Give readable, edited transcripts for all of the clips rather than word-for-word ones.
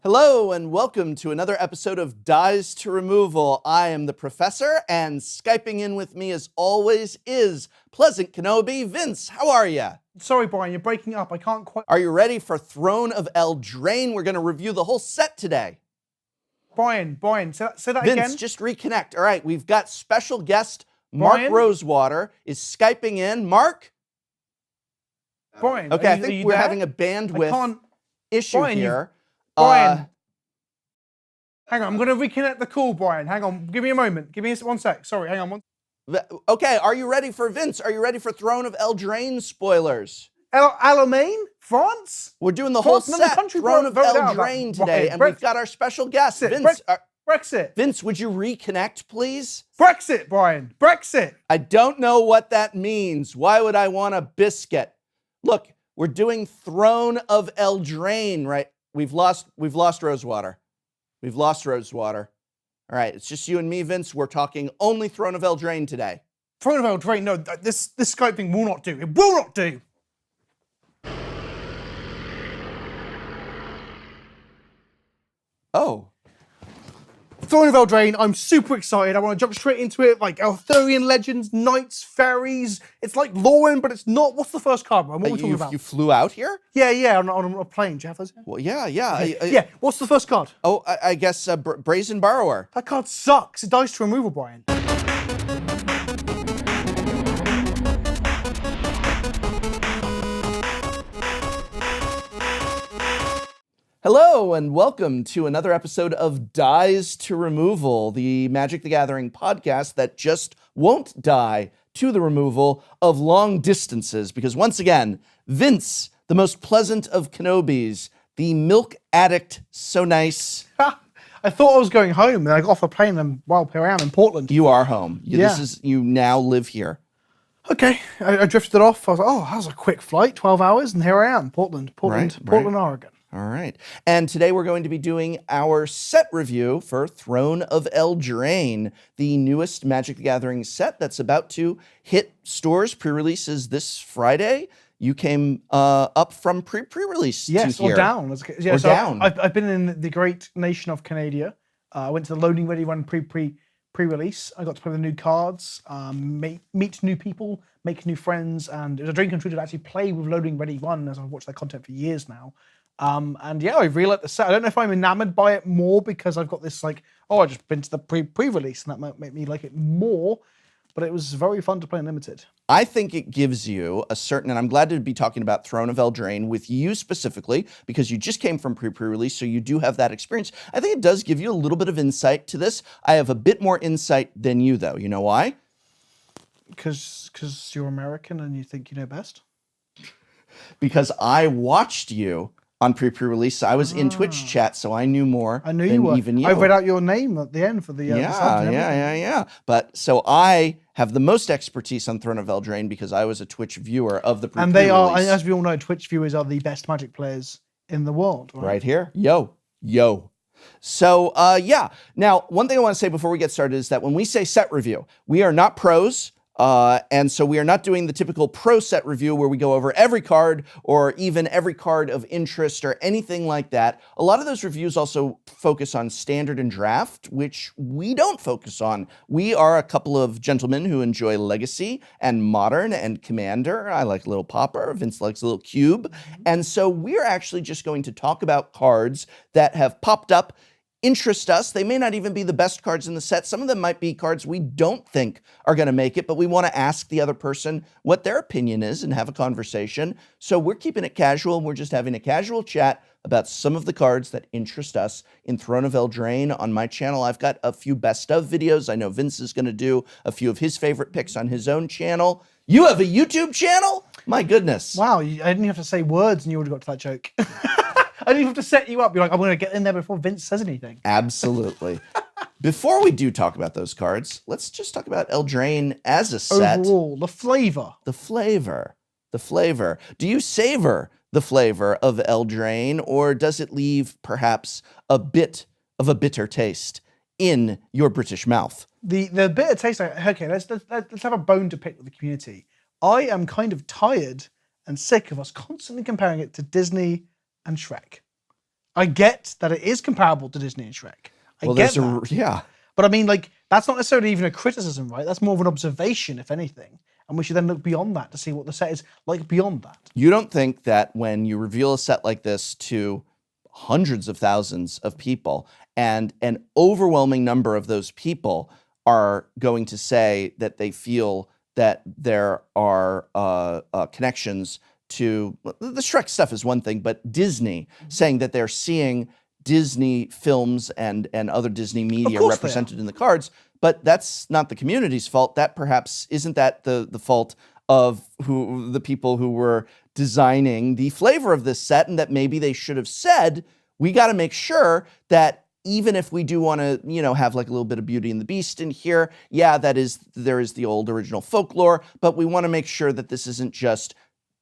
Hello and welcome to another episode of Dies to Removal. I am the Professor, and Skyping in with me as always is Pleasant Kenobi. Vince, how are you? Sorry, Brian, you're breaking up. I can't quite... Are you ready for Throne of Eldraine? We're going to review the whole set today. Brian, say that Vince, again. Vince, just reconnect. All right, we've got special guest Mark Rosewater is Skyping in. Mark? Brian, okay, I think we're having a bandwidth issue here. Brian, hang on, I'm going to reconnect the call, Brian. Hang on, give me a moment. Give me 1 sec. Sorry, hang on. Okay, are you ready for Vince? Are you ready for Throne of Eldraine spoilers? Alamein? France? We're doing the whole set, Throne of Eldraine today, and we've got our special guest, Vince. Brexit. Vince, would you reconnect, please? Brexit, Brian. Brexit. I don't know what that means. Why would I want a biscuit? Look, we're doing Throne of Eldraine, right? We've lost Rosewater. We've lost Rosewater. All right, it's just you and me, Vince. We're talking only Throne of Eldraine today. Throne of Eldraine, no, this Skype thing will not do. It will not do. Oh. Throne of Eldraine, I'm super excited. I want to jump straight into it. Like Arthurian legends, knights, fairies. It's like Lauren, but it's not. What's the first card? What are we talking about? You flew out here? Yeah, on a plane. Do you have those here? Well, yeah. Yeah, what's the first card? Oh, I guess Brazen Borrower. That card sucks. It dies to removal, Brian. Hello and welcome to another episode of Dies to Removal, the Magic the Gathering podcast that just won't die to the removal of long distances. Because once again, Vince, the most pleasant of Kenobis, the milk addict, so nice. I thought I was going home, and I got off a plane, and well, here I am in Portland. You are home. You now live here. Okay, I drifted off. I was like, oh, that was a quick flight, 12 hours, and here I am, Portland, Oregon. All right. And today we're going to be doing our set review for Throne of Eldraine, the newest Magic the Gathering set that's about to hit stores. Pre-releases this Friday. You came up from pre-release to here. Or down. Or down. I've been in the great nation of Canada. I went to the Loading Ready Run pre-release. I got to play with new cards, meet new people, make new friends, and it was a dream come true to actually play with Loading Ready Run, as I've watched their content for years now. And yeah, I really like the set. I don't know if I'm enamored by it more because I've got this like, I just been to the pre-release, and that might make me like it more, but it was very fun to play in Limited. I think it gives you a certain, and I'm glad to be talking about Throne of Eldraine with you specifically, because you just came from pre-release, so you do have that experience. I think it does give you a little bit of insight to this. I have a bit more insight than you, though. You know why? Because you're American and you think you know best? Because I watched you on pre-release. I was in Twitch chat, so I knew more. I knew you were. Even you. I read out your name at the end for the Yeah. But so I have the most expertise on Throne of Eldraine because I was a Twitch viewer of the pre-release. And they are, as we all know, Twitch viewers are the best Magic players in the world. Right here. Yo. So, yeah. Now, one thing I want to say before we get started is that when we say set review, we are not pros. And so we are not doing the typical pro set review where we go over every card or even every card of interest or anything like that. A lot of those reviews also focus on standard and draft, which we don't focus on. We are a couple of gentlemen who enjoy Legacy and Modern and Commander. I like a little Popper. Vince likes a little Cube. And so we're actually just going to talk about cards that have popped up, interest us. They may not even be the best cards in the set. Some of them might be cards we don't think are going to make it, but we want to ask the other person what their opinion is and have a conversation. So we're keeping it casual. We're just having a casual chat about some of the cards that interest us in Throne of Eldraine. On my channel, I've got a few best of videos. I know Vince is going to do a few of his favorite picks on his own channel. You have a YouTube channel? My goodness. Wow, I didn't have to say words and you already got to that joke. I didn't even have to set you up. You're like, I'm going to get in there before Vince says anything. Absolutely. Before we do talk about those cards, let's just talk about Eldraine as a set. Overall, the flavor. The flavor. Do you savor the flavor of Eldraine, or does it leave perhaps a bit of a bitter taste in your British mouth? The bitter taste, okay, let's have a bone to pick with the community. I am kind of tired and sick of us constantly comparing it to Disney and Shrek. I get that it is comparable to Disney and Shrek. I Well, get there's that. yeah. But I mean, like, that's not necessarily even a criticism, right? That's more of an observation, if anything. And we should then look beyond that to see what the set is like beyond that. You don't think that when you reveal a set like this to hundreds of thousands of people, and an overwhelming number of those people are going to say that they feel that there are connections to the Shrek stuff is one thing, but Disney saying that they're seeing Disney films and other Disney media course they are. represented in the cards, but that's not the community's fault. That perhaps isn't that the fault of the people who were designing the flavor of this set, and that maybe they should have said, we got to make sure that even if we do want to, have like a little bit of Beauty and the Beast in here, yeah, there is the old original folklore, but we want to make sure that this isn't just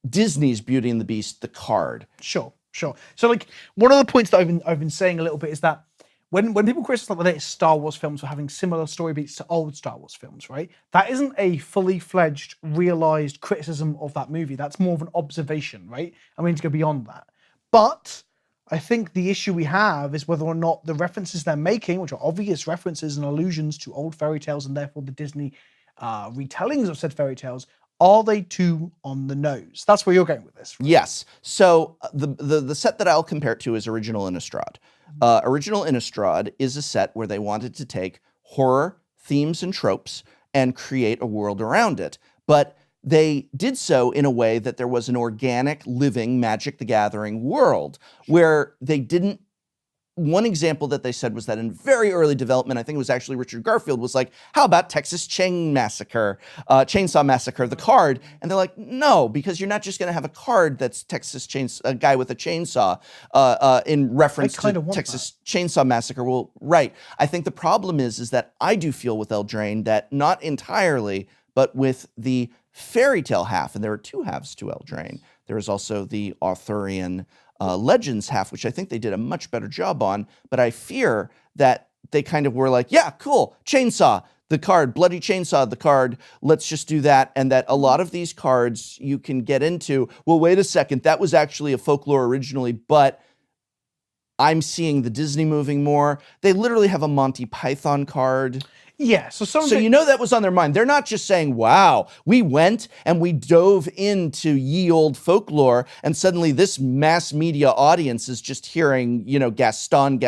Disney's Beauty and the Beast, the card. Sure. So, like, one of the points that I've been saying a little bit is that when people criticize like the latest Star Wars films for having similar story beats to old Star Wars films, right? That isn't a fully fledged, realized criticism of that movie. That's more of an observation, right? And we need to go beyond that. But I think the issue we have is whether or not the references they're making, which are obvious references and allusions to old fairy tales and therefore the Disney retellings of said fairy tales, are they too on the nose? That's where you're going with this, right? Yes. So the set that I'll compare it to is Original Innistrad. Original Innistrad is a set where they wanted to take horror themes and tropes and create a world around it. But they did so in a way that there was an organic, living Magic the Gathering world where they didn't. One example that they said was that in very early development, I think it was actually Richard Garfield, was like, how about Texas Chainsaw Massacre, the card? And they're like, no, because you're not just going to have a card that's a guy with a chainsaw in reference to Texas Chainsaw Massacre. Well, right. I think the problem is that I do feel with Eldraine that not entirely, but with the fairy tale half, and there are two halves to Eldraine. There is also the Arthurian Legends half, which I think they did a much better job on, but I fear that they kind of were like, yeah, cool, chainsaw, the card, bloody chainsaw, the card, let's just do that, and that a lot of these cards you can get into, well, wait a second, that was actually a folklore originally, but I'm seeing the Disney moving more. They literally have a Monty Python card. Yeah, so that was on their mind. They're not just saying, wow, we went and we dove into ye old folklore and suddenly this mass media audience is just hearing, Gaston.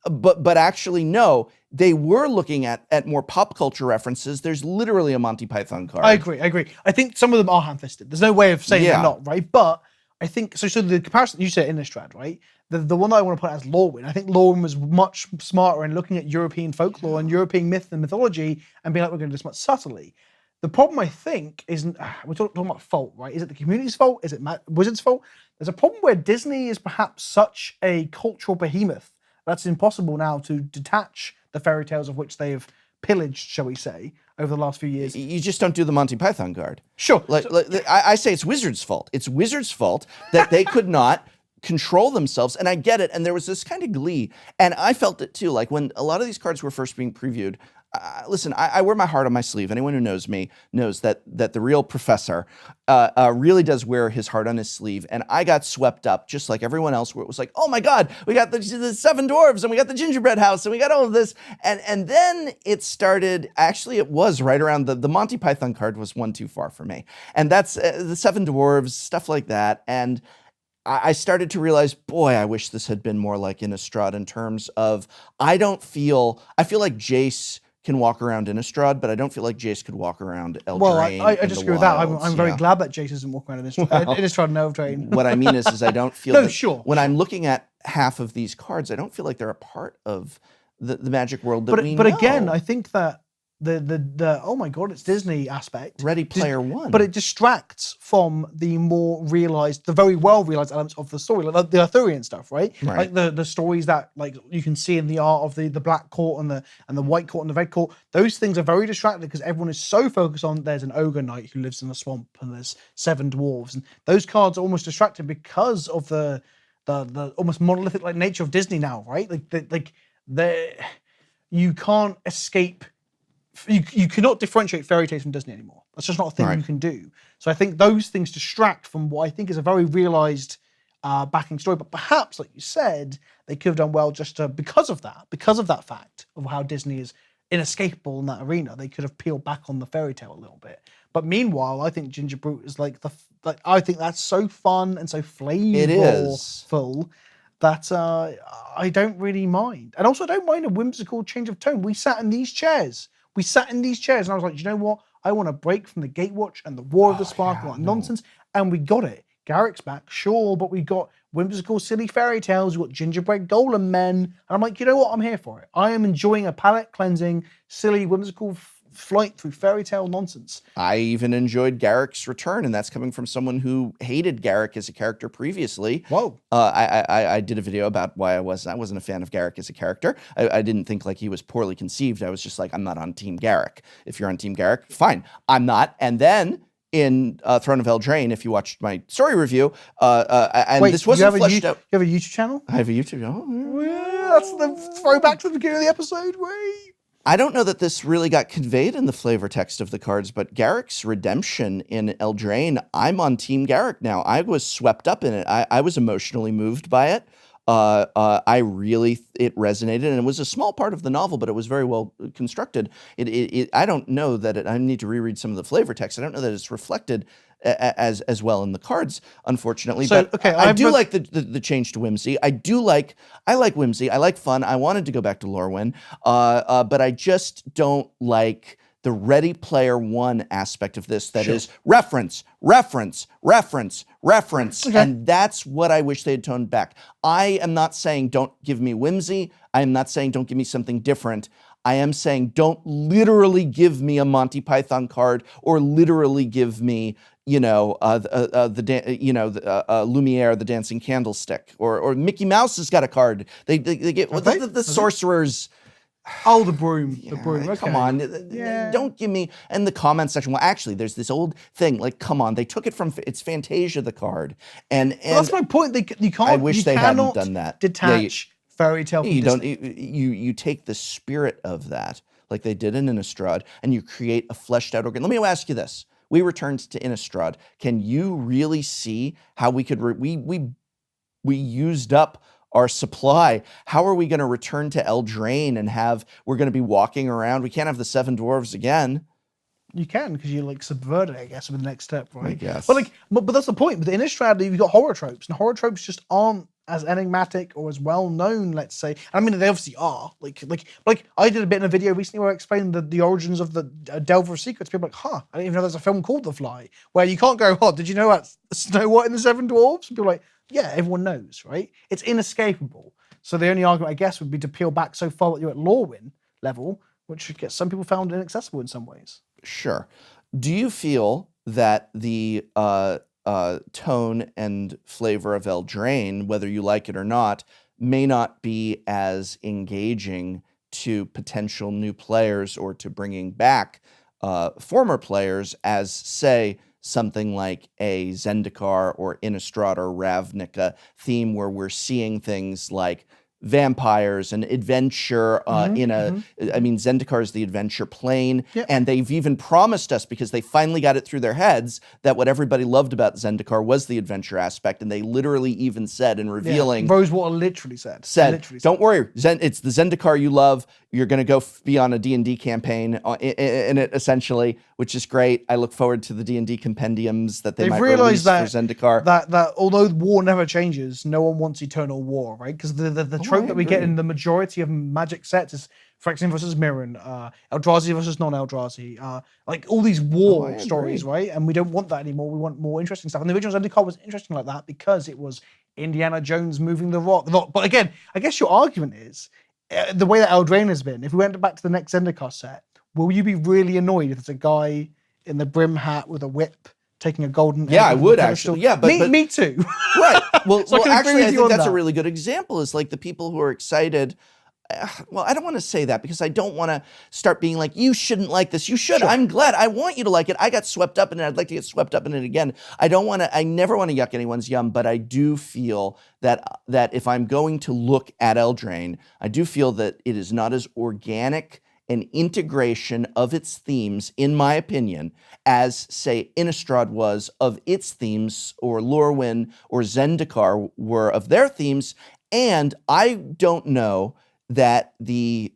But actually, no, they were looking at more pop culture references. There's literally a Monty Python card. I agree. I think some of them are ham-fisted. There's no way of saying they're not, right? But I think, so the comparison, you said Innistrad, right? The one that I want to put out is Lorwyn. I think Lorwyn was much smarter in looking at European folklore and European myth and mythology and being like, we're going to do this much subtly. The problem, I think, isn't, we're talking about fault, right? Is it the community's fault? Is it Wizards' fault? There's a problem where Disney is perhaps such a cultural behemoth that's impossible now to detach the fairy tales of which they've pillaged, shall we say, over the last few years. You just don't do the Monty Python card. Sure. I say it's Wizards' fault. It's Wizards' fault that they could not control themselves, and I get it, and there was this kind of glee, and I felt it too, like when a lot of these cards were first being previewed. Listen, I wear my heart on my sleeve. Anyone who knows me knows that the real Professor really does wear his heart on his sleeve, and I got swept up, just like everyone else, where it was like, oh my God, we got the seven dwarves, and we got the gingerbread house, and we got all of this, and then it started, actually it was right around, the Monty Python card was one too far for me, and that's the seven dwarves, stuff like that, and I started to realize, boy, I wish this had been more like Innistrad in terms of, I feel like Jace can walk around Innistrad, but I don't feel like Jace could walk around Eldraine. Well, I disagree with that. I'm very glad that Jace doesn't walk around Innistrad. Innistrad and Eldraine. What I mean is I don't feel when I'm looking at half of these cards, I don't feel like they're a part of the magic world that we know. But again, I think that the oh my God, it's Disney aspect. Ready Player One. But it distracts from the more realized, the very well realized elements of the story, like the Arthurian stuff, right? Like the stories that like you can see in the art of the black court and the white court and the red court. Those things are very distracting because everyone is so focused on there's an ogre knight who lives in a swamp and there's seven dwarves, and those cards are almost distracting because of the almost monolithic like nature of Disney now, right? You can't escape. You cannot differentiate fairy tales from Disney anymore. That's just not a thing you can do. So I think those things distract from what I think is a very realized backing story. But perhaps, like you said, they could have done well just because of that fact of how Disney is inescapable in that arena. They could have peeled back on the fairy tale a little bit. But meanwhile, I think Ginger Brute is I think that's so fun and so flavorful that I don't really mind. And also, I don't mind a whimsical change of tone. We sat in these chairs, and I was like, you know what? I want to break from the Gatewatch and the War of the Sparkle and nonsense, and we got it. Garrick's back, sure, but we got whimsical, silly fairy tales. We got gingerbread golem men, and I'm like, you know what? I'm here for it. I am enjoying a palate cleansing, silly, whimsical flight through fairy tale nonsense. I even enjoyed Garrick's return, and that's coming from someone who hated Garrick as a character previously. Whoa! I did a video about why I wasn't a fan of Garrick as a character. I didn't think like he was poorly conceived. I was just like, I'm not on Team Garrick. If you're on Team Garrick, fine. I'm not. And then in Throne of Eldraine, if you watched my story review, and this wasn't fleshed out. You have a YouTube channel? I have a YouTube channel. Oh, yeah, that's the throwback to the beginning of the episode. Wait. I don't know that this really got conveyed in the flavor text of the cards, but Garrick's redemption in Eldraine, I'm on Team Garrick now. I was swept up in it. I was emotionally moved by it. It resonated, and it was a small part of the novel, but it was very well constructed. I don't know that I need to reread some of the flavor text. I don't know that it's reflected as well in the cards, unfortunately. So, but okay, I do like the change to whimsy. I like whimsy. I like fun. I wanted to go back to Lorwyn, but I just don't like the Ready Player One aspect of this. That is reference, Okay. and that's what I wish they had toned back. I am not saying don't give me whimsy. I am not saying don't give me something different. I am saying don't literally give me a Monty Python card or literally give me, Lumiere, the dancing candlestick, or Mickey Mouse has got a card. They get the sorcerers. Oh, the broom. The broom. Okay. Come on. Yeah. Don't give me. And the comment section. Well, actually, there's this old thing. Like, come on. They took it from. It's Fantasia, the card. And that's my point. You can't. I wish they hadn't cannot done that. Detach fairy tale. You don't. You take the spirit of that, like they did in Innistrad, and you create a fleshed out organ. Let me ask you this. We returned to Innistrad. Can you really see how we could? We used up our supply. How are we going to return to Eldraine and we're going to be walking around? We can't have the Seven Dwarves again. You can, because you subvert it, I guess, with the next step, right? I guess. But that's the point. With the Innistrad, you've got horror tropes, and horror tropes just aren't as enigmatic or as well known, let's say. I mean, they obviously are. Like I did a bit in a video recently where I explained the origins of the Delver of Secrets. People are like, I didn't even know there's a film called The Fly, where you can't go, did you know about Snow White and the Seven Dwarfs? And people are like, yeah, everyone knows, right? It's inescapable. So the only argument, I guess, would be to peel back so far that you're at Lorwyn level, which some people found inaccessible in some ways. Sure. Do you feel that the tone and flavor of Eldraine, whether you like it or not, may not be as engaging to potential new players or to bringing back former players as, say, something like a Zendikar or Innistrad or Ravnica theme, where we're seeing things like vampires and adventure I mean, Zendikar is the adventure plane, and they've even promised us, because they finally got it through their heads, that what everybody loved about Zendikar was the adventure aspect, and they literally even said in revealing, Rosewater literally said, don't worry, it's the Zendikar you love. You're going to go be on a D&D campaign in it, essentially, which is great. I look forward to the D&D compendiums that they might release for Zendikar. That although war never changes, no one wants eternal war, right? Because the trope that we get in the majority of Magic sets is Phyrexian versus Mirren, Eldrazi versus non-Eldrazi, all these war stories, right? And we don't want that anymore. We want more interesting stuff. And the original Zendikar was interesting like that because it was Indiana Jones moving the rock. But again, I guess your argument is, the way that Eldraine has been, if we went back to the next Zendikar set, will you be really annoyed if it's a guy in the brim hat with a whip taking a golden... Yeah, I would actually. Yeah, but me too. Right. Well, So I actually, I think that's that. a really good example, is like the people who are excited. Well, I don't want to say that, because I don't want to start being like, you shouldn't like this. You should. Sure. I'm glad. I want you to like it. I got swept up in it. I'd like to get swept up in it again. I never want to yuck anyone's yum, but I do feel that if I'm going to look at Eldraine, I do feel that it is not as organic an integration of its themes, in my opinion, as, say, Innistrad was of its themes, or Lorwyn or Zendikar were of their themes. And I don't know that the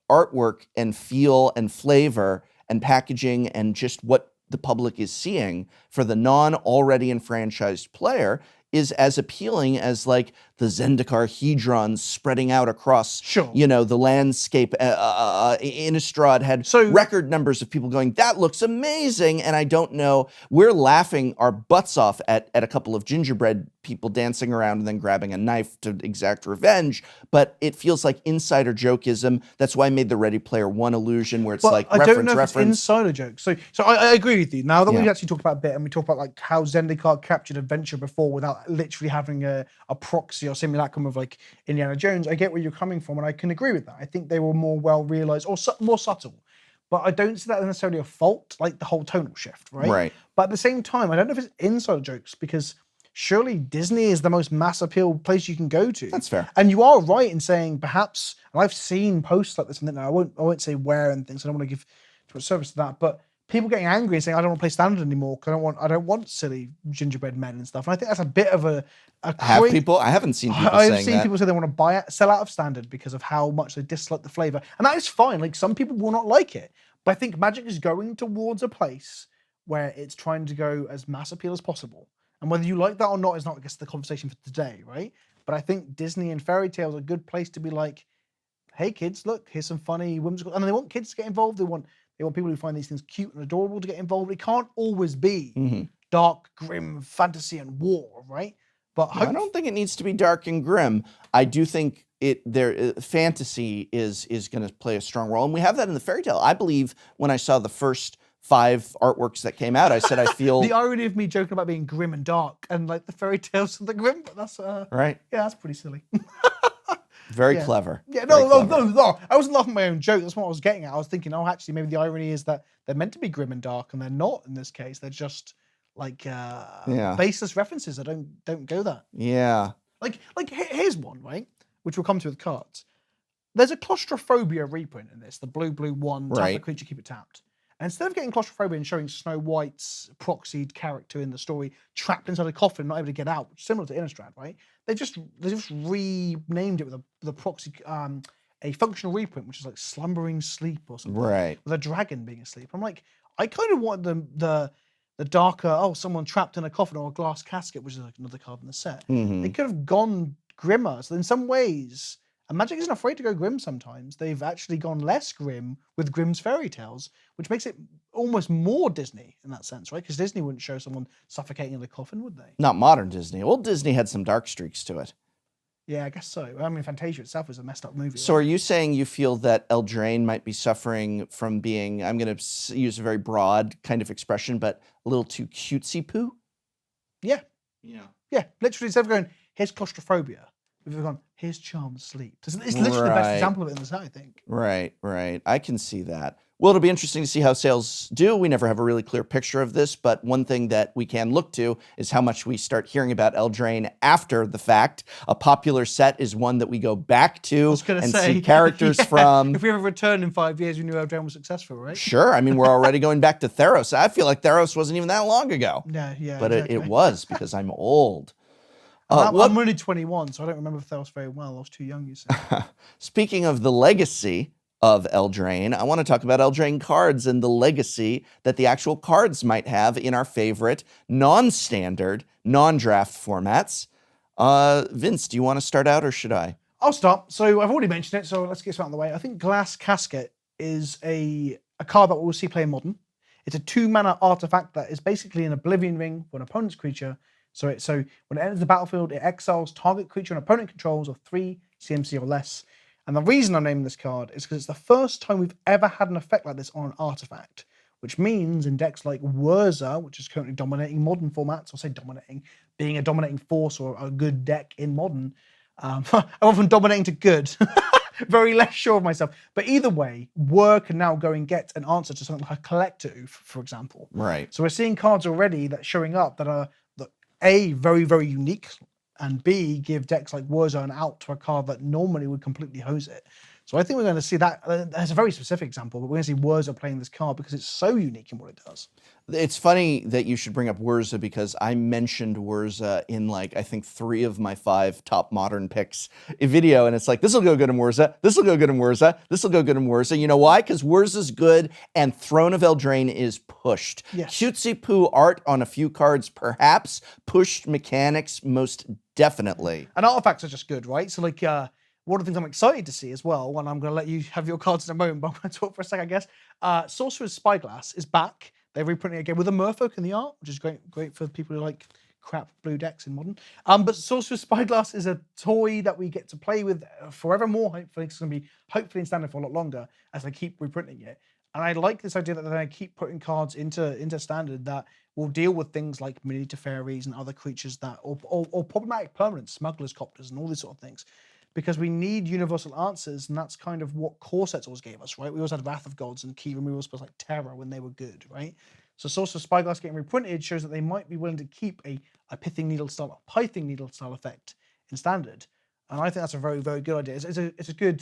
artwork and feel and flavor and packaging and just what the public is seeing for the non-already enfranchised player is as appealing as like the Zendikar hedrons spreading out across, Sure. the landscape. Innistrad had record numbers of people going, that looks amazing. And I don't know, we're laughing our butts off at a couple of gingerbread people dancing around and then grabbing a knife to exact revenge. But it feels like insider jokeism. That's why I made the Ready Player One illusion where it's But like I don't know reference. if it's insider jokes. So I agree with you. Now that Yeah. we've actually talked about a bit, and we talked about like how Zendikar captured adventure before without literally having a proxy or simulacrum of like Indiana Jones, I get where you're coming from, and I can agree with that. I think they were more well realized or more subtle. But I don't see that necessarily a fault, like the whole tonal shift, right? Right. But at the same time, I don't know if it's insider jokes because surely Disney is the most mass appeal place you can go to. That's fair. And you are right in saying perhaps, and I've seen posts like this, and I won't say where and things. I don't want to give too much service to that, but people getting angry and saying, I don't want to play standard anymore because I don't want silly gingerbread men and stuff. And I think that's a bit of a Have people? I haven't seen people saying that. I've seen people say they want to sell out of standard because of how much they dislike the flavor. And that is fine. Like some people will not like it. But I think Magic is going towards a place where it's trying to go as mass appeal as possible. And whether you like that or not is not, I guess, the conversation for today, right? But I think Disney and fairy tales are a good place to be like, hey kids, look, here's some funny whimsical, and they want kids to get involved. They want people who find these things cute and adorable to get involved. It can't always be dark, grim fantasy and war, right? But I don't think it needs to be dark and grim. I do think fantasy is going to play a strong role, and we have that in the fairy tale. I believe when I saw the first 5 artworks that came out, I said I feel the irony of me joking about being grim and dark and like the fairy tales of the grim, but that's right. Yeah, that's pretty silly. Very clever. Yeah, Very no. I wasn't laughing at my own joke. That's what I was getting at. I was thinking, actually, maybe the irony is that they're meant to be grim and dark, and they're not in this case. They're just like baseless references that don't go that. Yeah. Like here's one, right? Which we'll come to with cards. There's a claustrophobia reprint in this, the blue one, tap a creature, keep it tapped. And instead of getting claustrophobia and showing Snow White's proxied character in the story trapped inside a coffin, not able to get out, which is similar to Innistrad, right? They just renamed it with a proxy, a functional reprint, which is like slumbering sleep or something, right? With a dragon being asleep. I'm like, I kind of want the darker, someone trapped in a coffin or a glass casket, which is like another card in the set. They could have gone grimmer. So in some ways, and Magic isn't afraid to go grim sometimes. They've actually gone less grim with Grimm's fairy tales, which makes it almost more Disney in that sense, right? Because Disney wouldn't show someone suffocating in a coffin, would they? Not modern Disney. Well, Disney had some dark streaks to it. Yeah, I guess so. I mean, Fantasia itself is a messed up movie. So are you saying you feel that Eldraine might be suffering from being, I'm going to use a very broad kind of expression, but a little too cutesy-poo? Yeah. Yeah. Yeah, literally, instead of going, here's claustrophobia, we've gone, here's charmed sleep. It's literally the best example of it in the set, I think. Right. I can see that. Well, it'll be interesting to see how sales do. We never have a really clear picture of this, but one thing that we can look to is how much we start hearing about Eldraine after the fact. A popular set is one that we go back to and see characters from. If we ever return in 5 years, we knew Eldraine was successful, right? Sure. I mean, we're already going back to Theros. I feel like Theros wasn't even that long ago. Yeah. But exactly. it was because I'm old. I'm only 21, so I don't remember Theros very well. I was too young, you see. Speaking of the legacy of Eldraine, I want to talk about Eldraine cards and the legacy that the actual cards might have in our favorite non-standard, non-draft formats. Vince, do you want to start out or should I? I'll start. So I've already mentioned it, so let's get this out of the way. I think Glass Casket is a card that we'll see play in Modern. It's a 2-mana artifact that is basically an Oblivion Ring for an opponent's creature. So when it enters the battlefield, it exiles target creature an opponent controls of 3 CMC or less. And the reason I'm naming this card is because it's the first time we've ever had an effect like this on an artifact, which means in decks like Wurza, which is currently dominating Modern formats, I'll say dominating, being a dominating force or a good deck in Modern. I'm often dominating to good. Very less sure of myself. But either way, Whir can now go and get an answer to something like a Collector Oof, for example. Right. So we're seeing cards already that showing up that are A, very, very unique, and B, give decks like Warzone out to a card that normally would completely hose it. So I think we're going to see that. That's a very specific example, but we're going to see Wurza playing this card because it's so unique in what it does. It's funny that you should bring up Wurza because I mentioned Wurza in like, I think 3 of my 5 top modern picks in video. And it's like, this will go good in Wurza. This will go good in Wurza. This will go good in Wurza. You know why? Because Wurza's good and Throne of Eldraine is pushed. Yes. Cutesy poo art on a few cards, perhaps. Pushed mechanics, most definitely. And artifacts are just good, right? So like, one of the things I'm excited to see as well, and I'm going to let you have your cards in a moment, but I'm going to talk for a second, I guess. Sorcerer's Spyglass is back. They're reprinting it again with a Merfolk in the art, which is great for people who like crap blue decks in Modern. But Sorcerer's Spyglass is a toy that we get to play with forevermore. Hopefully it's going to be in Standard for a lot longer as they keep reprinting it. And I like this idea that they're going to keep putting cards into Standard that will deal with things like miniature fairies and other creatures that, or problematic permanents, smugglers, copters, and all these sort of things. Because we need universal answers, and that's kind of what core sets always gave us, right? We always had Wrath of Gods and key removal spells like Terror when they were good, right? So Sorcerer's Spyglass getting reprinted shows that they might be willing to keep a Pithing Needle style effect in Standard. And I think that's a very, very good idea. It's a good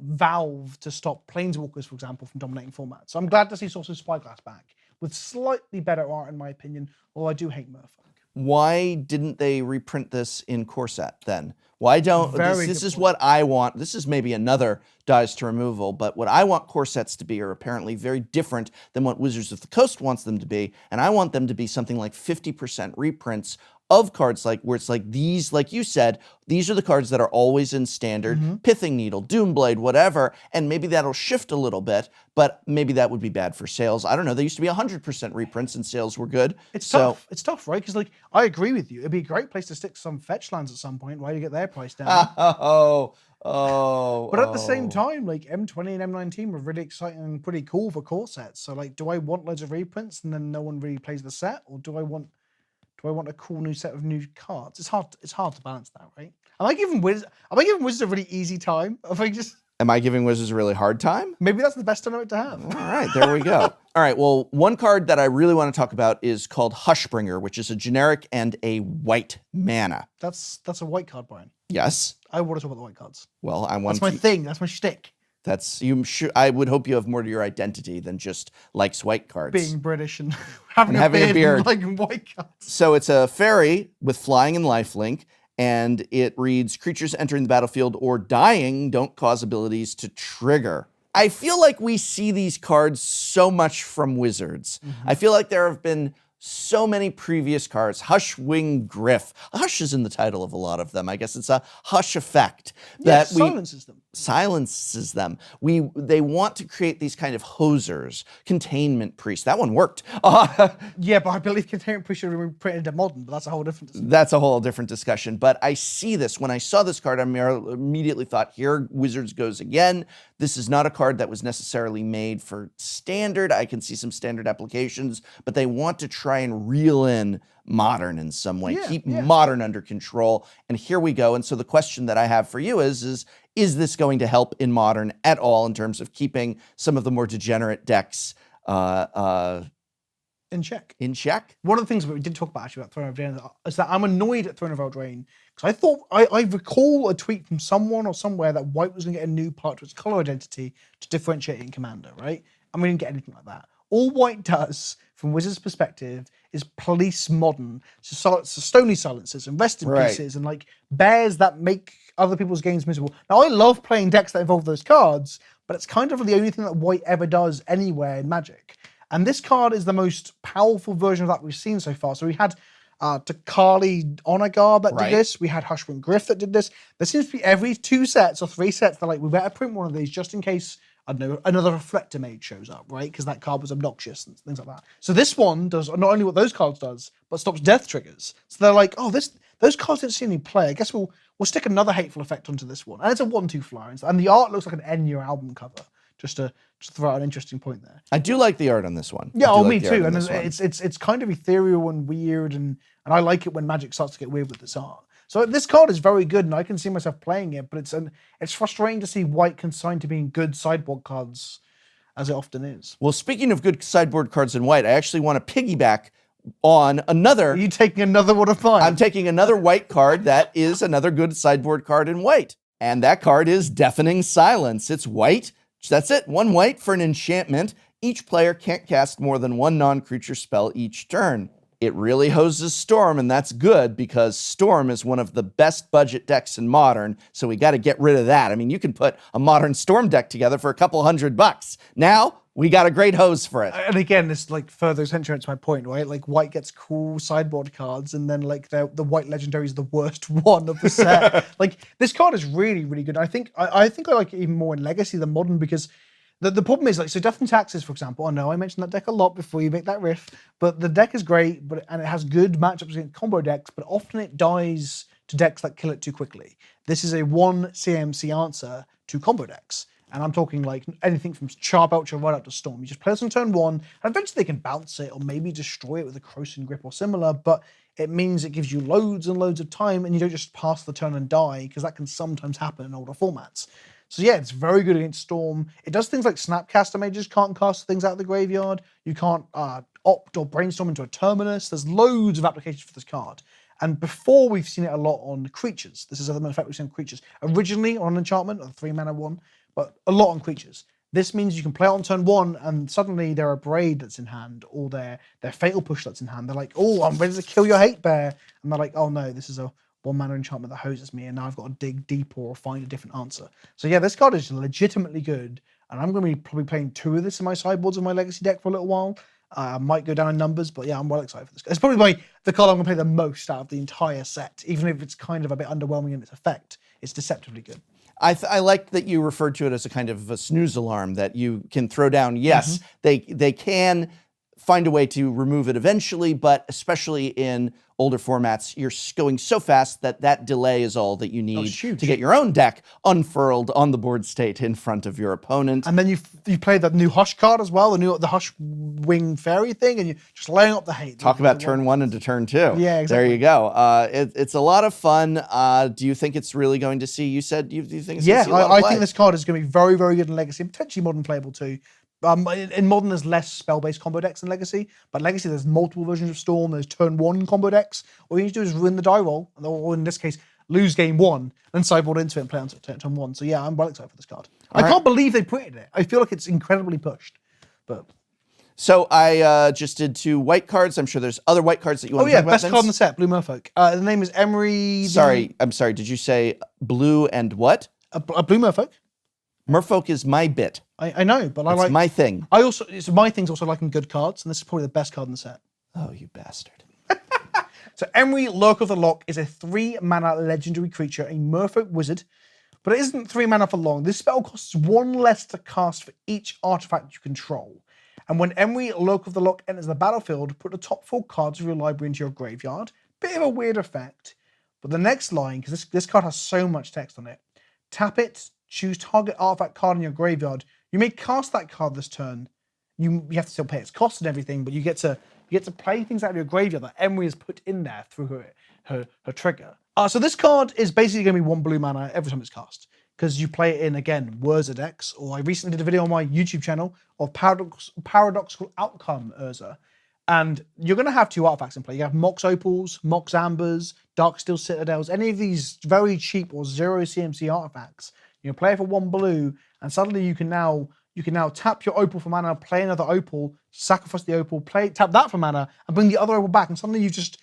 valve to stop Planeswalkers, for example, from dominating formats. So I'm glad to see Sorcerer's Spyglass back with slightly better art, in my opinion, although I do hate Merfolk. Why didn't they reprint this in core set then? Why don't, this is what I want. This is maybe another dies to removal, but what I want core sets to be are apparently very different than what Wizards of the Coast wants them to be. And I want them to be something like 50% reprints of cards like where it's like these, like you said, these are the cards that are always in Standard, Pithing Needle, Doomblade, whatever, and maybe that'll shift a little bit, but maybe that would be bad for sales. I don't know. They used to be 100% reprints and sales were good. It's tough. It's tough, right? Because like I agree with you. It'd be a great place to stick some fetch lands at some point while you get their price down. But at the same time, like M20 and M19 were really exciting and pretty cool for core sets. So like, do I want loads of reprints and then no one really plays the set, or do I want a cool new set of new cards? It's hard to balance that, right? Am I giving Wizards a really easy time? Am I giving Wizards a really hard time? Maybe that's the best tournament to have. All right, there we go. All right, well, one card that I really want to talk about is called Hushbringer, which is a generic and a white mana. That's a white card, Brian. Yes. I want to talk about the white cards. Well, I want That's my thing. That's my shtick. I would hope you have more to your identity than just likes white cards. Being British and having a beard. And liking white cards. So it's a fairy with flying and lifelink, and it reads, creatures entering the battlefield or dying don't cause abilities to trigger. I feel like we see these cards so much from Wizards. I feel like there have been so many previous cards. Hushwing Griff. Hush is in the title of a lot of them. I guess it's a hush effect. That silences them. Silences them. They want to create these kind of hosers. Containment Priest. That one worked. Yeah, but I believe Containment Priest should be printed into Modern, but that's a whole different discussion. That's a whole different discussion. But I see this. When I saw this card, I immediately thought, here Wizards goes again. This is not a card that was necessarily made for Standard. I can see some Standard applications, but they want to try and reel in Modern in some way, keep Modern under control. And here we go. And so the question that I have for you is this going to help in Modern at all in terms of keeping some of the more degenerate decks in check? In check? One of the things that we did talk about actually about Throne of Eldraine is that I'm annoyed at Throne of Eldraine because I thought I recall a tweet from someone or somewhere that white was going to get a new part to its color identity to differentiate in Commander, right? And we didn't get anything like that. All white does, from Wizards' perspective, is police Modern, so stony silences and resting pieces and like bears that make other people's games miserable. Now I love playing decks that involve those cards, but it's kind of the only thing that white ever does anywhere in Magic. And this card is the most powerful version of that we've seen so far. So we had Takali Onagar that did this. We had Hushwing Griff that did this. There seems to be every 2 sets or 3 sets that like, we better print one of these just in case, I don't know, another Reflector Mage shows up, right? Because that card was obnoxious and things like that. So this one does not only what those cards does, but stops death triggers. So they're like, oh, those cards didn't see any play. I guess we'll stick another hateful effect onto this one. And it's a 1/2 flyer. And the art looks like an Enya album cover. Just to throw out an interesting point there. I do like the art on this one. Yeah, me too. And it's kind of ethereal and weird, and I like it when Magic starts to get weird with this art. So this card is very good, and I can see myself playing it. But it's frustrating to see white consigned to being good sideboard cards, as it often is. Well, speaking of good sideboard cards in white, I actually want to piggyback on another. Are you taking another one of mine? I'm taking another white card that is another good sideboard card in white. And that card is Deafening Silence. It's white. That's it. 1 white for an enchantment. Each player can't cast more than 1 non-creature spell each turn. It really hoses Storm, and that's good because Storm is one of the best budget decks in Modern, so we got to get rid of that. I mean, you can put a Modern Storm deck together for a couple $100. Now, we got a great hose for it. And again, this like further accentuates my point, right? Like white gets cool sideboard cards, and then like the white legendary is the worst one of the set. Like this card is really, really good. I think I like it even more in Legacy than Modern because the problem is like so Death and Taxes, for example. I know I mentioned that deck a lot before you make that riff, but the deck is great, and it has good matchups against combo decks, but often it dies to decks that kill it too quickly. This is a 1 CMC answer to combo decks. And I'm talking like anything from Sharp Ultra right up to Storm. You just play this on turn 1, and eventually they can bounce it or maybe destroy it with a Corrosive Grip or similar, but it means it gives you loads and loads of time and you don't just pass the turn and die, because that can sometimes happen in older formats. So yeah, it's very good against Storm. It does things like Snapcaster Mages can't cast things out of the graveyard. You can't opt or brainstorm into a Terminus. There's loads of applications for this card. And before we've seen it a lot on creatures. This is the effect we've seen on creatures. Originally on Enchantment, a 3-mana one, but a lot on creatures. This means you can play it on turn 1 and suddenly they're a Braid that's in hand or their Fatal Push that's in hand. They're like, oh, I'm ready to kill your Hate Bear. And they're like, oh no, this is a 1-mana enchantment that hoses me and now I've got to dig deeper or find a different answer. So yeah, this card is legitimately good. And I'm going to be probably playing 2 of this in my sideboards of my Legacy deck for a little while. I might go down in numbers, but yeah, I'm well excited for this. It's probably the card I'm going to play the most out of the entire set, even if it's kind of a bit underwhelming in its effect. It's deceptively good. I like that you referred to it as a kind of a snooze alarm that you can throw down. Yes, they can find a way to remove it eventually, but especially in older formats, you're going so fast that delay is all that you need to get your own deck unfurled on the board state in front of your opponent. And then you play the new Hush card as well, the Hush Wing Fairy thing, and you're just laying up the hate. Talk about turn 1 into turn 2. Yeah, exactly. There you go. It's a lot of fun. Do you think it's really going to see? You said you think it's going to see a lot of play? I think this card is going to be very, very good in Legacy, and potentially Modern playable too. In Modern, there's less spell-based combo decks in Legacy, but Legacy, there's multiple versions of Storm. There's turn 1 combo decks. All you need to do is win the die roll, or in this case, lose game 1, then sideboard into it and play on turn 1. So yeah, I'm well excited for this card. I can't believe they printed it. I feel like it's incredibly pushed. But so I just did 2 white cards. I'm sure there's other white cards that you want to talk about. Best card in the set, Blue Merfolk. The name is Emery. I'm sorry. Did you say blue and what? A Blue Merfolk. Merfolk is my bit. I know, but it's my thing. My thing's also liking good cards, and this is probably the best card in the set. Oh, you bastard. So Emery, Lurk of the Lock, is a 3-mana legendary creature, a Merfolk wizard, but it isn't 3 mana for long. This spell costs 1 less to cast for each artifact you control. And when Emery, Lurk of the Lock enters the battlefield, put the top 4 cards of your library into your graveyard. Bit of a weird effect, but the next line, because this card has so much text on it, tap it, choose target artifact card in your graveyard. You may cast that card this turn. You have to still pay its cost and everything, but you get to play things out of your graveyard that Emery has put in there through her trigger. So this card is basically going to be 1 blue mana every time it's cast, because you play it in, again, Urza decks, or I recently did a video on my YouTube channel of Paradoxical Outcome Urza, and you're going to have 2 artifacts in play. You have Mox Opals, Mox Ambers, Darksteel Citadels, any of these very cheap or 0 CMC artifacts. You play it for 1 blue, and suddenly you can now tap your Opal for mana, play another Opal, sacrifice the Opal, tap that for mana, and bring the other Opal back, and suddenly you've just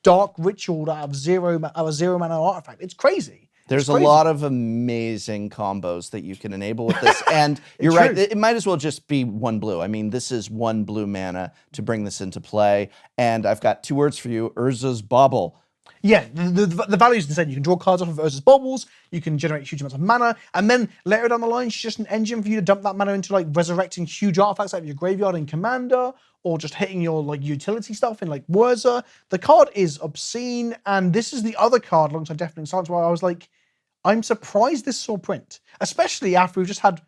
Dark Ritualed out of 0 mana artifact. It's crazy. There's a lot of amazing combos that you can enable with this, and you're right, it might as well just be 1 blue. I mean, this is 1 blue mana to bring this into play, and I've got 2 words for you, Urza's Bauble. Yeah, the value is insane. You can draw cards off of Urza's Baubles, you can generate huge amounts of mana, and then later down the line, she's just an engine for you to dump that mana into, like, resurrecting huge artifacts out of your graveyard in Commander, or just hitting your, like, utility stuff in, like, Urza. The card is obscene, and this is the other card alongside Deafening Silence where I was like, I'm surprised this saw print, especially after we've just had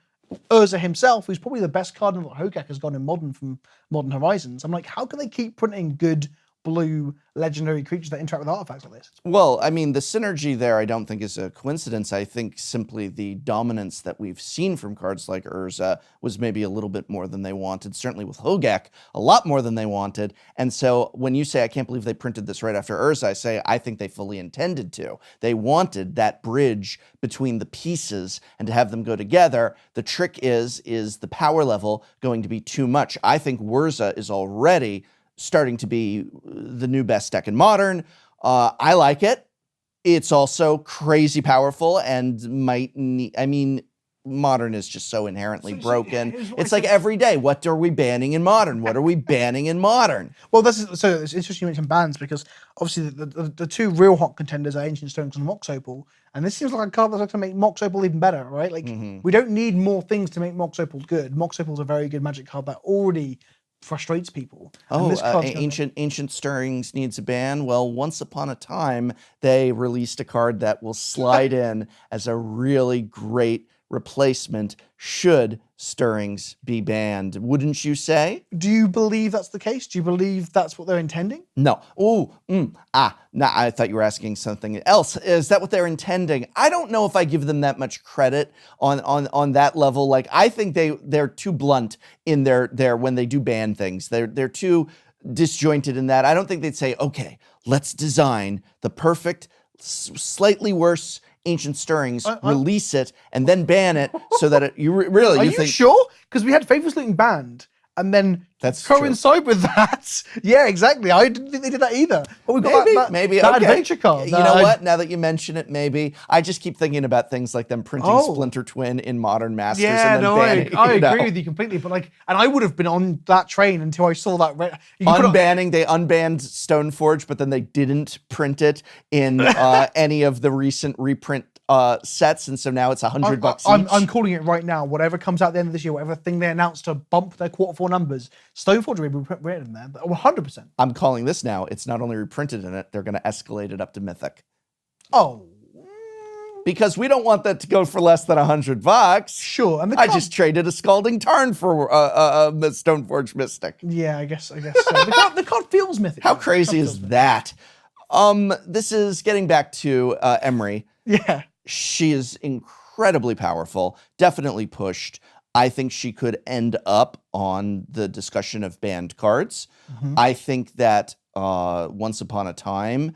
Urza himself, who's probably the best card in what Hogak has gone in Modern from Modern Horizons. I'm like, how can they keep printing good blue legendary creatures that interact with artifacts like this. Well, I mean, the synergy there I don't think is a coincidence. I think simply the dominance that we've seen from cards like Urza was maybe a little bit more than they wanted. Certainly with Hogak, a lot more than they wanted. And so when you say, I can't believe they printed this right after Urza, I say, I think they fully intended to. They wanted that bridge between the pieces and to have them go together. The trick is the power level going to be too much? I think Urza is already starting to be the new best deck in Modern. I like it. It's also crazy powerful and might need, I mean, Modern is just so inherently broken. It's like every day, what are we banning in Modern? What are we banning in Modern? Well, so it's interesting you mentioned bans because obviously the two real hot contenders are Ancient Stones and Mox Opal, and this seems like a card that's going to make Mox Opal even better, right? Like we don't need more things to make Mox Opal good. Mox Opal is a very good Magic card that already frustrates people. Oh, Ancient Stirrings needs a ban. Well, once upon a time, they released a card that will slide in as a really great replacement should Stirrings be banned. Wouldn't you say? Do you believe that's the case? Do you believe that's what they're intending? No. I thought you were asking something else. Is that what they're intending? I don't know if I give them that much credit on that level. Like, I think they're too blunt in their when they do ban things. They're too disjointed in that. I don't think they'd say, okay, let's design the perfect, slightly worse Ancient Stirrings, release it, and then ban it so that it, Are you sure? Because we had Faithless Looting banned, and then that's coincide with that. Yeah, exactly. I didn't think they did that either. But we got maybe that okay. adventure card. You know what? Now that you mention it, maybe I just keep thinking about things like them printing Splinter Twin in Modern Masters. Yeah, and then banning, I agree with you completely. But like, and I would have been on that train until I saw that. They unbanned Stoneforge, but then they didn't print it in any of the recent reprint sets, and so now it's $100 each. I'm calling it right now. Whatever comes out at the end of this year, whatever thing they announced to bump their Q4 numbers, Stoneforge will be printed in there, 100%. I'm calling this now. It's not only reprinted in it, they're going to escalate it up to Mythic. Oh. Because we don't want that to go for less than $100. Sure. And I just traded a Scalding Tarn for a Stoneforge Mystic. Yeah, I guess so. The card feels mythic. How crazy is that? This is getting back to Emery. Yeah. She is incredibly powerful, definitely pushed. I think she could end up on the discussion of banned cards. I think that Once Upon a Time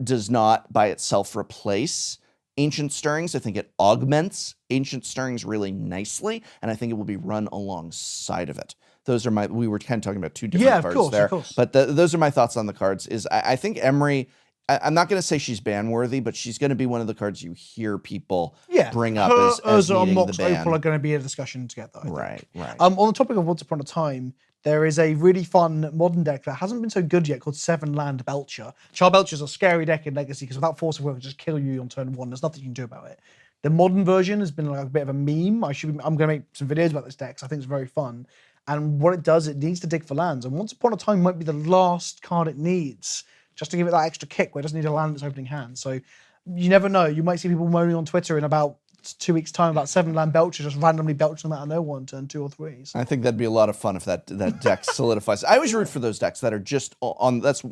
does not by itself replace Ancient Stirrings. I think it augments Ancient Stirrings really nicely, and I think it will be run alongside of it. Those are we were kind of talking about two different cards there. Of course. But those are my thoughts on the cards. I think Emery, I'm not going to say she's ban-worthy, but she's going to be one of the cards you hear people bring up as needing the ban. Opal are going to be a discussion together. Right. On the topic of Once Upon a Time, there is a really fun modern deck that hasn't been so good yet called 7-Land Belcher. Char Belcher is a scary deck in Legacy because without Force of Will, it will just kill you on turn 1. There's nothing you can do about it. The modern version has been like a bit of a meme. I'm going to make some videos about this deck because I think it's very fun. And what it does, it needs to dig for lands. And Once Upon a Time might be the last card it needs, just to give it that extra kick where it doesn't need a land in its opening hand. So you never know. You might see people moaning on Twitter in about 2 weeks' time about 7-Land Belcher just randomly belching them out of nowhere on turn 2 or 3. So. I think that'd be a lot of fun if that deck solidifies. I always root for those decks that are just on, that's,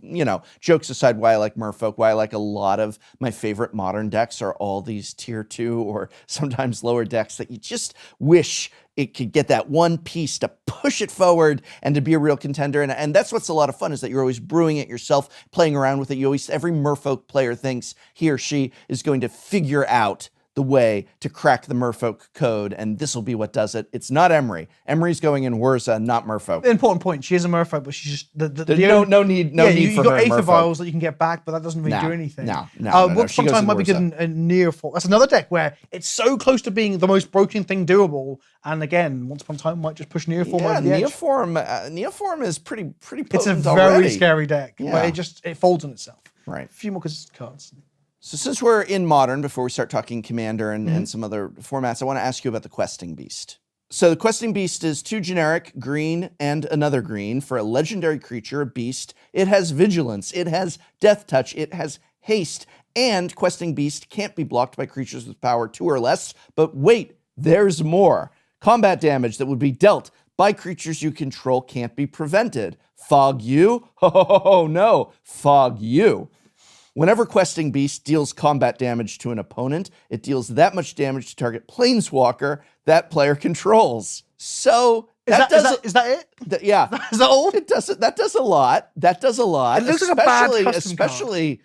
jokes aside, why I like Merfolk, why I like a lot of my favorite modern decks are all these tier 2 or sometimes lower decks that you just wish it could get that one piece to push it forward and to be a real contender. And that's what's a lot of fun is that you're always brewing it yourself, playing around with it. Every Merfolk player thinks he or she is going to figure out the way to crack the Merfolk code, and this will be what does it. It's not Emery. Emery's going in Urza, not Merfolk. Important point. She is a Merfolk, but she's just there's no need for her. You got Aether Vials that you can get back, but that doesn't really do anything. No. Once Upon a Time might be good in Neoform. That's another deck where it's so close to being the most broken thing doable, and again, Once Upon a Time might just push Neoform over the edge. Neoform is pretty potent. It's a very scary deck, but it folds on itself. Right. A few more cards. So since we're in Modern, before we start talking Commander and some other formats, I want to ask you about the Questing Beast. So the Questing Beast is 2 generic, green and another green for a legendary creature, a beast. It has vigilance, it has death touch, it has haste, and Questing Beast can't be blocked by creatures with power 2 or less. But wait, there's more. Combat damage that would be dealt by creatures you control can't be prevented. Fog you? Oh no, fog you. Whenever Questing Beast deals combat damage to an opponent, it deals that much damage to target planeswalker that player controls. So Is that it? yeah. Is that all? It does. That does a lot. That does a lot. It looks like a bad custom especially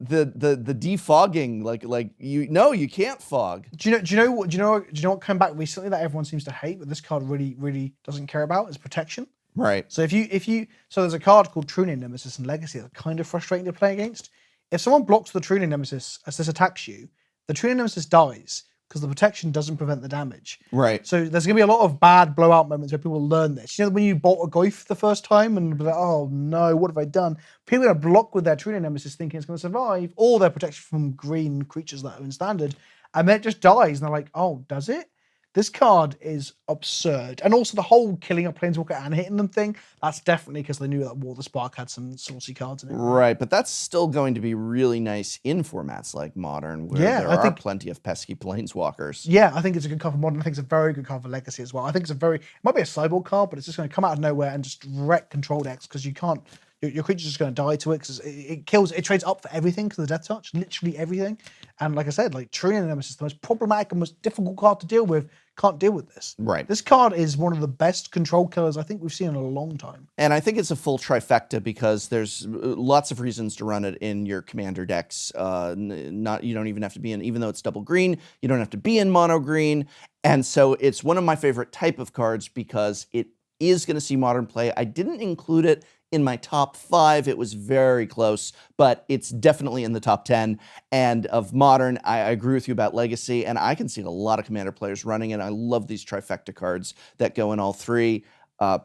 the defogging. Like you can't fog. Do you know what came back recently that everyone seems to hate, but this card really doesn't care about is protection. Right. So so there's a card called True-Name Nemesis in Legacy that's kind of frustrating to play against. If someone blocks the True-Name Nemesis as this attacks you, the True-Name Nemesis dies because the protection doesn't prevent the damage. Right. So there's going to be a lot of bad blowout moments where people learn this. You know, when you bolt a Goyf the first time and be like, oh no, what have I done? People are going to block with their True-Name Nemesis thinking it's going to survive, or their protection from green creatures that are in standard, and then it just dies, and they're like, oh, does it? This card is absurd. And also the whole killing a Planeswalker and hitting them thing, that's definitely because they knew that War of the Spark had some saucy cards in it. Right, but that's still going to be really nice in formats like Modern, where there are plenty of pesky Planeswalkers. Yeah, I think it's a good card for Modern. I think it's a very good card for Legacy as well. I think it might be a sideboard card, but it's just going to come out of nowhere and just wreck control decks because you can't, your creature's just going to die to it because it trades up for everything because of the Death Touch, literally everything. And like I said, like True-Name Nemesis, the most problematic and most difficult card to deal with, can't deal with this. Right. This card is one of the best control killers I think we've seen in a long time. And I think it's a full trifecta because there's lots of reasons to run it in your commander decks. You don't even have to be in, even though it's double green, you don't have to be in mono green. And so it's one of my favorite type of cards because it is going to see Modern play. I didn't include it in my top 5. It was very close, but it's definitely in the top 10. And of Modern, I agree with you about Legacy, and I can see a lot of Commander players running it. I love these trifecta cards that go in all 3.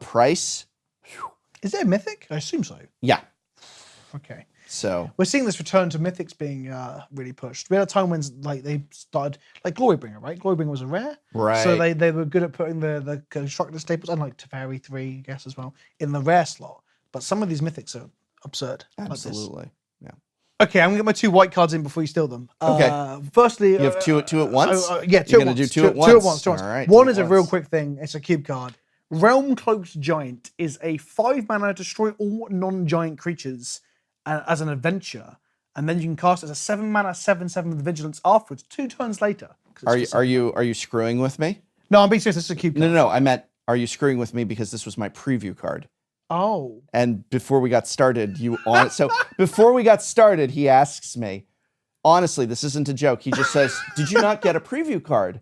Price? Whew. Is it a Mythic? I assume so. Yeah. Okay. So we're seeing this return to Mythics being really pushed. We had a time when they started, like Glorybringer, right? Glorybringer was a rare. Right. So they were good at putting the constructed staples, unlike Teferi 3, I guess, as well, in the rare slot. But some of these Mythics are absurd. Absolutely. Like yeah. Okay, I'm going to get my 2 white cards in before you steal them. Okay. Firstly... You have two at once? Yeah, 2 You're at going to do once. 2 at once? 2 at once. 2 at once. All right, One 2 is at a real once. quick thing. It's a cube card. Realm Cloaks Giant is a 5-mana destroy all non-giant creatures as an adventure. And then you can cast it as a 7-mana 7/7 with Vigilance afterwards, 2 turns later. Are you screwing with me? No, I'm being serious. This is a cube card. No. I meant, are you screwing with me because this was my preview card? Oh. And before we got started, so before we got started, he asks me, honestly, this isn't a joke. He just says, "Did you not get a preview card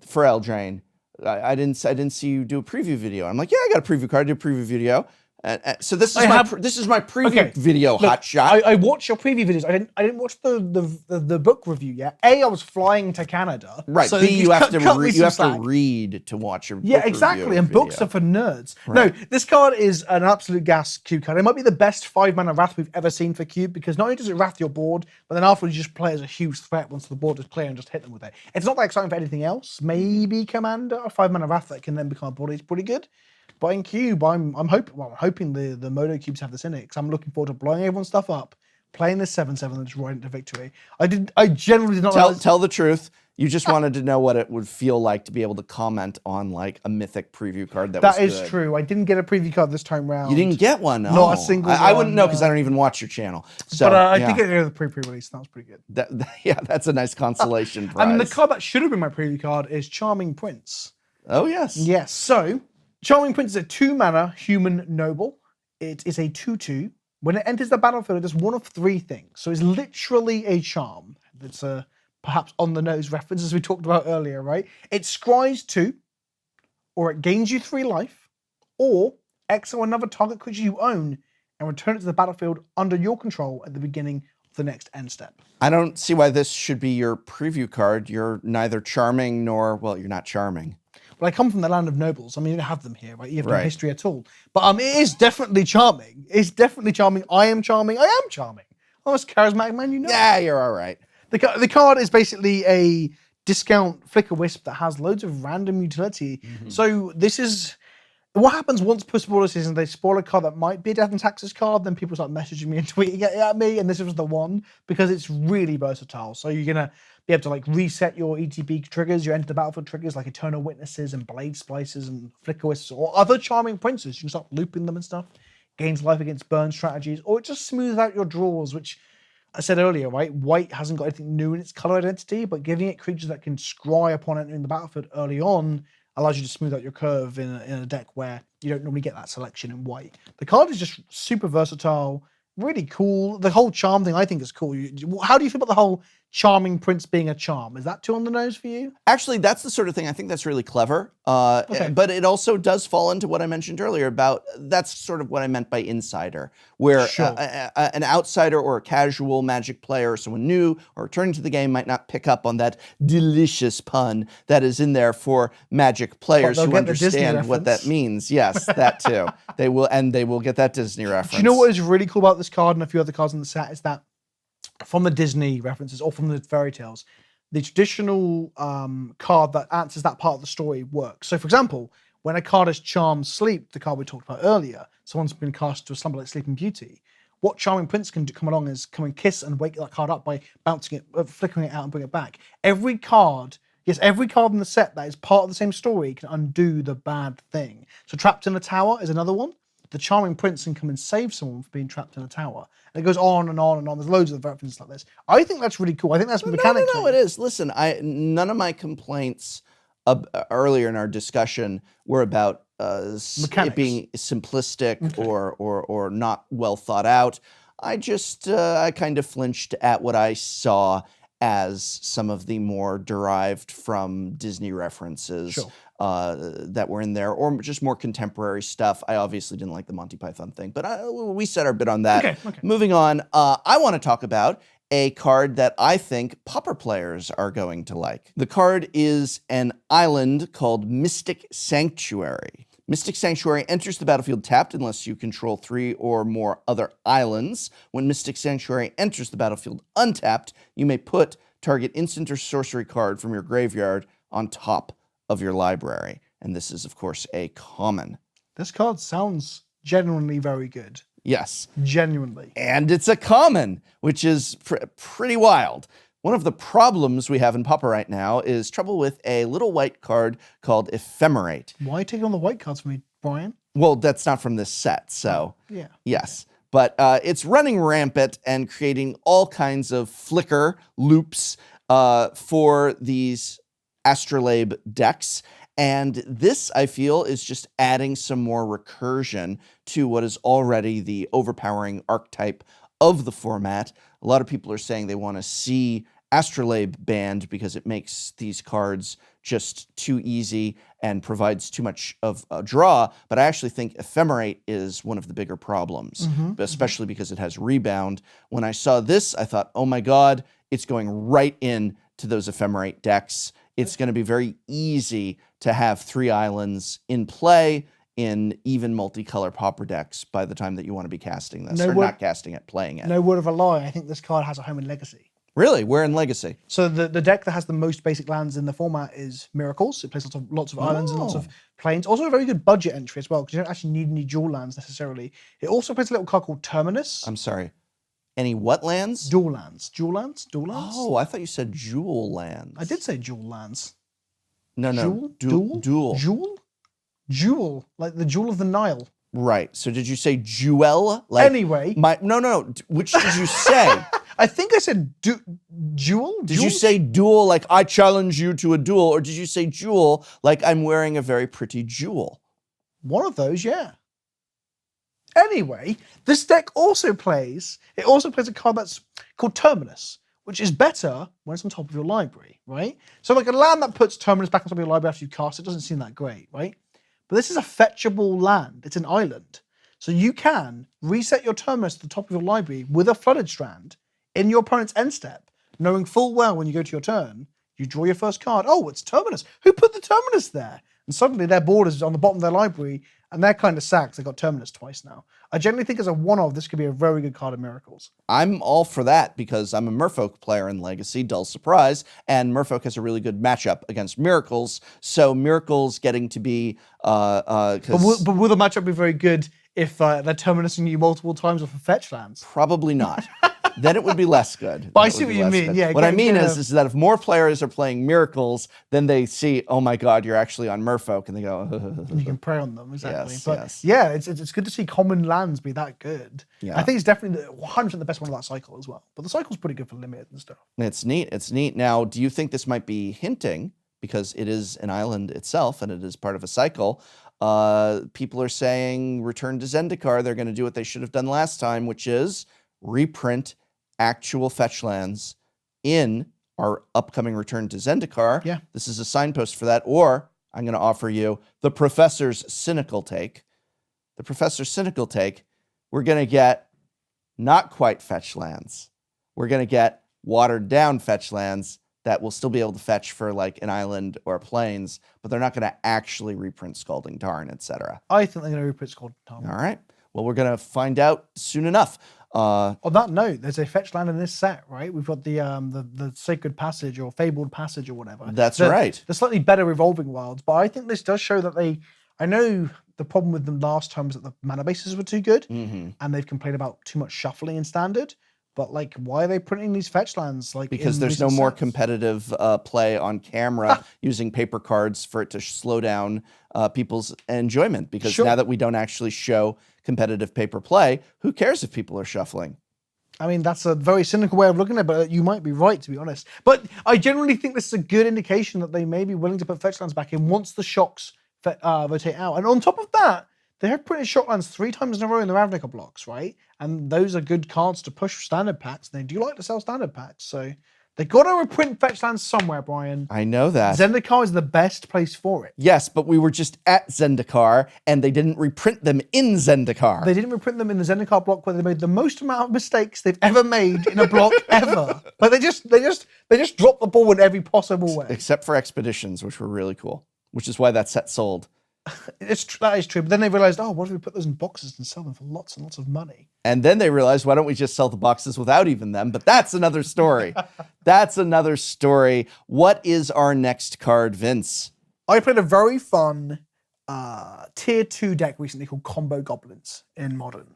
for Eldraine? I didn't see you do a preview video." I'm like, "Yeah, I got a preview card. I did a preview video." So this is my preview video, Look, hotshot. I watched your preview videos. I didn't watch the book review yet. I was flying to Canada. Right. So B, you have to slack. read to watch your Yeah, book exactly. review And video. books are for nerds. Right. No, this card is an absolute gas cube card. It might be the best 5-mana Wrath we've ever seen for cube because not only does it Wrath your board, but then afterwards you just play as a huge threat once the board is clear and just hit them with it. It's not that exciting for anything else. Maybe Commander, a 5-mana Wrath that can then become a board is pretty good. But in cube, I'm hoping the Modo cubes have this in it because I'm looking forward to blowing everyone's stuff up, playing this 7/7 and just riding to victory. I generally did not tell the truth. You just wanted to know what it would feel like to be able to comment on like a Mythic preview card that was is good. true. I didn't get a preview card this time round. You didn't get one? Not a single I one, wouldn't know because I don't even watch your channel. So, but I yeah. did get the pre-release. That was pretty good. Yeah, that's a nice consolation prize. And the card that should have been my preview card is Charming Prince. Oh, yes. Yes. So, Charming Prince is a 2-mana human noble. It is a 2/2. When it enters the battlefield, it does one of 3 things. So it's literally a charm. It's a perhaps on the nose reference as we talked about earlier, right? It scries 2, or it gains you 3 life, or exile another target creature you own and return it to the battlefield under your control at the beginning of the next end step. I don't see why this should be your preview card. You're neither charming nor, well, you're not charming. But I come from the land of nobles. I mean, you don't have them here, right? You have no history at all. But it is definitely charming. It's definitely charming. I am charming. I am charming. I'm the most charismatic man you know. Yeah, you're all right. The card is basically a discount Flicker Wisp that has loads of random utility. Mm-hmm. So this is what happens once post spoiler season? They spoil a card that might be a Death and Taxes card, then people start messaging me and tweeting it at me, and this was the one because it's really versatile. So you're gonna be able to like reset your ETB triggers, your Enter the Battlefield triggers, like Eternal Witnesses and Blade Splicers and Flicker Wisps or other Charming Princes. You can start looping them and stuff. Gains life against burn strategies, or it just smooths out your draws, which I said earlier, right? White hasn't got anything new in its color identity, but giving it creatures that can scry upon entering the battlefield early on allows you to smooth out your curve in a deck where you don't normally get that selection in white. The card is just super versatile, really cool. The whole charm thing I think is cool. How do you feel about the whole Charming Prince being a charm? Is that too on the nose for you? Actually, that's the sort of thing I think that's really clever. Okay. But it also does fall into what I mentioned earlier about that's sort of what I meant by insider, where Sure. an outsider or a casual Magic player or someone new or returning to the game might not pick up on that delicious pun that is in there for Magic players they'll who get the Disney understand what that reference. means. Yes, that too. They will get that Disney reference. Do you know what is really cool about this card and a few other cards in the set is that from the Disney references or from the fairy tales, the traditional card that answers that part of the story works. So, for example, when a card is Charmed Sleep, the card we talked about earlier, someone's been cast to a slumber like Sleeping Beauty. What Charming Prince can do, come along is come and kiss and wake that card up by bouncing it, flickering it out and bring it back. Every card in the set that is part of the same story can undo the bad thing. So, Trapped in a Tower is another one. The Charming Prince can come and save someone for being trapped in a tower. And it goes on and on and on. There's loads of references like this. I think that's really cool. I think that's mechanically. No, it is. Listen, none of my complaints earlier in our discussion were about it being simplistic or not well thought out. I just I kind of flinched at what I saw as some of the more derived from Disney references. Sure. That were in there, or just more contemporary stuff. I obviously didn't like the Monty Python thing, but we said our bit on that. Okay. Moving on, I want to talk about a card that I think Pauper players are going to like. The card is an island called Mystic Sanctuary. Mystic Sanctuary enters the battlefield tapped unless you control 3 or more other islands. When Mystic Sanctuary enters the battlefield untapped, you may put target instant or sorcery card from your graveyard on top of your library. And this is, of course, a common. This card sounds genuinely very good. Yes. Genuinely. And it's a common, which is pretty wild. One of the problems we have in Pauper right now is trouble with a little white card called Ephemerate. Why are you taking on the white cards for me, Brian? Well, that's not from this set, so Yeah. yes. But it's running rampant and creating all kinds of flicker loops for these Astrolabe decks. And this, I feel, is just adding some more recursion to what is already the overpowering archetype of the format. A lot of people are saying they want to see Astrolabe banned because it makes these cards just too easy and provides too much of a draw. But I actually think Ephemerate is one of the bigger problems, especially because it has rebound. When I saw this, I thought, oh my God, it's going right in to those Ephemerate decks. It's going to be very easy to have 3 islands in play in even multicolor Pauper decks by the time that you want to be casting this, not casting it, playing it. No word of a lie, I think this card has a home in Legacy. Really? Where in Legacy? So the deck that has the most basic lands in the format is Miracles. It plays lots of islands and lots of plains. Also a very good budget entry as well, because you don't actually need any dual lands necessarily. It also plays a little card called Terminus. I'm sorry. Any what lands? Dual lands. Dual lands? Dual lands? Oh, I thought you said jewel lands. I did say dual lands. No. Dual? Dual. Jewel? Jewel. Like the Jewel of the Nile. Right. So did you say jewel? Like Anyway. No. Which did you say? I think I said jewel? Did you say duel like I challenge you to a duel? Or did you say jewel like I'm wearing a very pretty jewel? One of those, yeah. Anyway, this deck also plays a card that's called Terminus, which is better when it's on top of your library, right? So like a land that puts Terminus back on top of your library after you cast it doesn't seem that great, right? But this is a fetchable land. It's an island. So you can reset your Terminus to the top of your library with a Flooded Strand in your opponent's end step, knowing full well when you go to your turn, you draw your first card. Oh, it's Terminus. Who put the Terminus there? And suddenly their board is on the bottom of their library And they're kind of sad 'cause they got Terminus twice now. I generally think as a one-off, this could be a very good card of Miracles. I'm all for that because I'm a Merfolk player in Legacy, dull surprise, and Merfolk has a really good matchup against Miracles. So Miracles getting to be But will the matchup be very good if they're terminusing you multiple times off of fetch lands? Probably not. Then it would be less good. But I see what you mean. Good. Yeah. What I mean is that if more players are playing Miracles, then they see, oh my God, you're actually on Merfolk, and they go, you can prey on them, exactly. Yes, but yes. yeah, it's good to see common lands be that good. Yeah. I think it's definitely 100% the best one of that cycle as well. But the cycle's pretty good for limited and stuff. It's neat. It's neat. Now, do you think this might be hinting, because it is an island itself and it is part of a cycle? People are saying return to Zendikar. They're going to do what they should have done last time, which is reprint actual fetch lands in our upcoming return to Zendikar. Yeah. This is a signpost for that. Or I'm going to offer you the Professor's cynical take. The Professor's cynical take, we're going to get not quite fetch lands. We're going to get watered down fetch lands that will still be able to fetch for like an island or plains, but they're not going to actually reprint Scalding Tarn, etc. I think they're going to reprint Scalding Tarn. All right. Well, we're going to find out soon enough. On that note, there's a fetch land in this set, right? We've got the Sacred Passage or Fabled Passage or whatever. That's right. The slightly better Revolving Wilds, but I think this does show that I know the problem with them last time was that the mana bases were too good, and they've complained about too much shuffling in Standard. But like, why are they printing these fetch lands? Like, because there's no more competitive play on camera using paper cards for it to slow down people's enjoyment. Because now that we don't actually show competitive paper play, who cares if people are shuffling? I mean, that's a very cynical way of looking at it, but you might be right, to be honest. But I generally think this is a good indication that they may be willing to put fetch lands back in once the shocks rotate out. And on top of that, they have printed Shocklands 3 times in a row in the Ravnica blocks, right? And those are good cards to push standard packs. They do like to sell standard packs, so they got to reprint fetch lands somewhere, Brian. I know that. Zendikar is the best place for it. Yes, but we were just at Zendikar, and they didn't reprint them in Zendikar. They didn't reprint them in the Zendikar block where they made the most amount of mistakes they've ever made in a block ever. But they just dropped the ball in every possible way. Except for Expeditions, which were really cool, which is why that set sold. That is true, but then they realized, oh, what if we put those in boxes and sell them for lots and lots of money? And then they realized, why don't we just sell the boxes without even them? But that's another story. That's another story. What is our next card, Vince? I played a very fun tier 2 deck recently called Combo Goblins in Modern.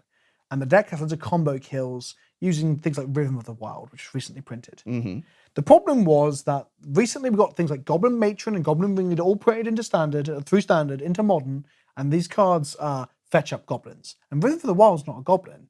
And the deck has loads of combo kills using things like Rhythm of the Wild, which was recently printed. Mm-hmm. The problem was that recently we got things like Goblin Matron and Goblin Ringleader all printed into Standard, through Standard, into Modern, and these cards fetch up goblins. And Rhythm of the Wild's not a goblin.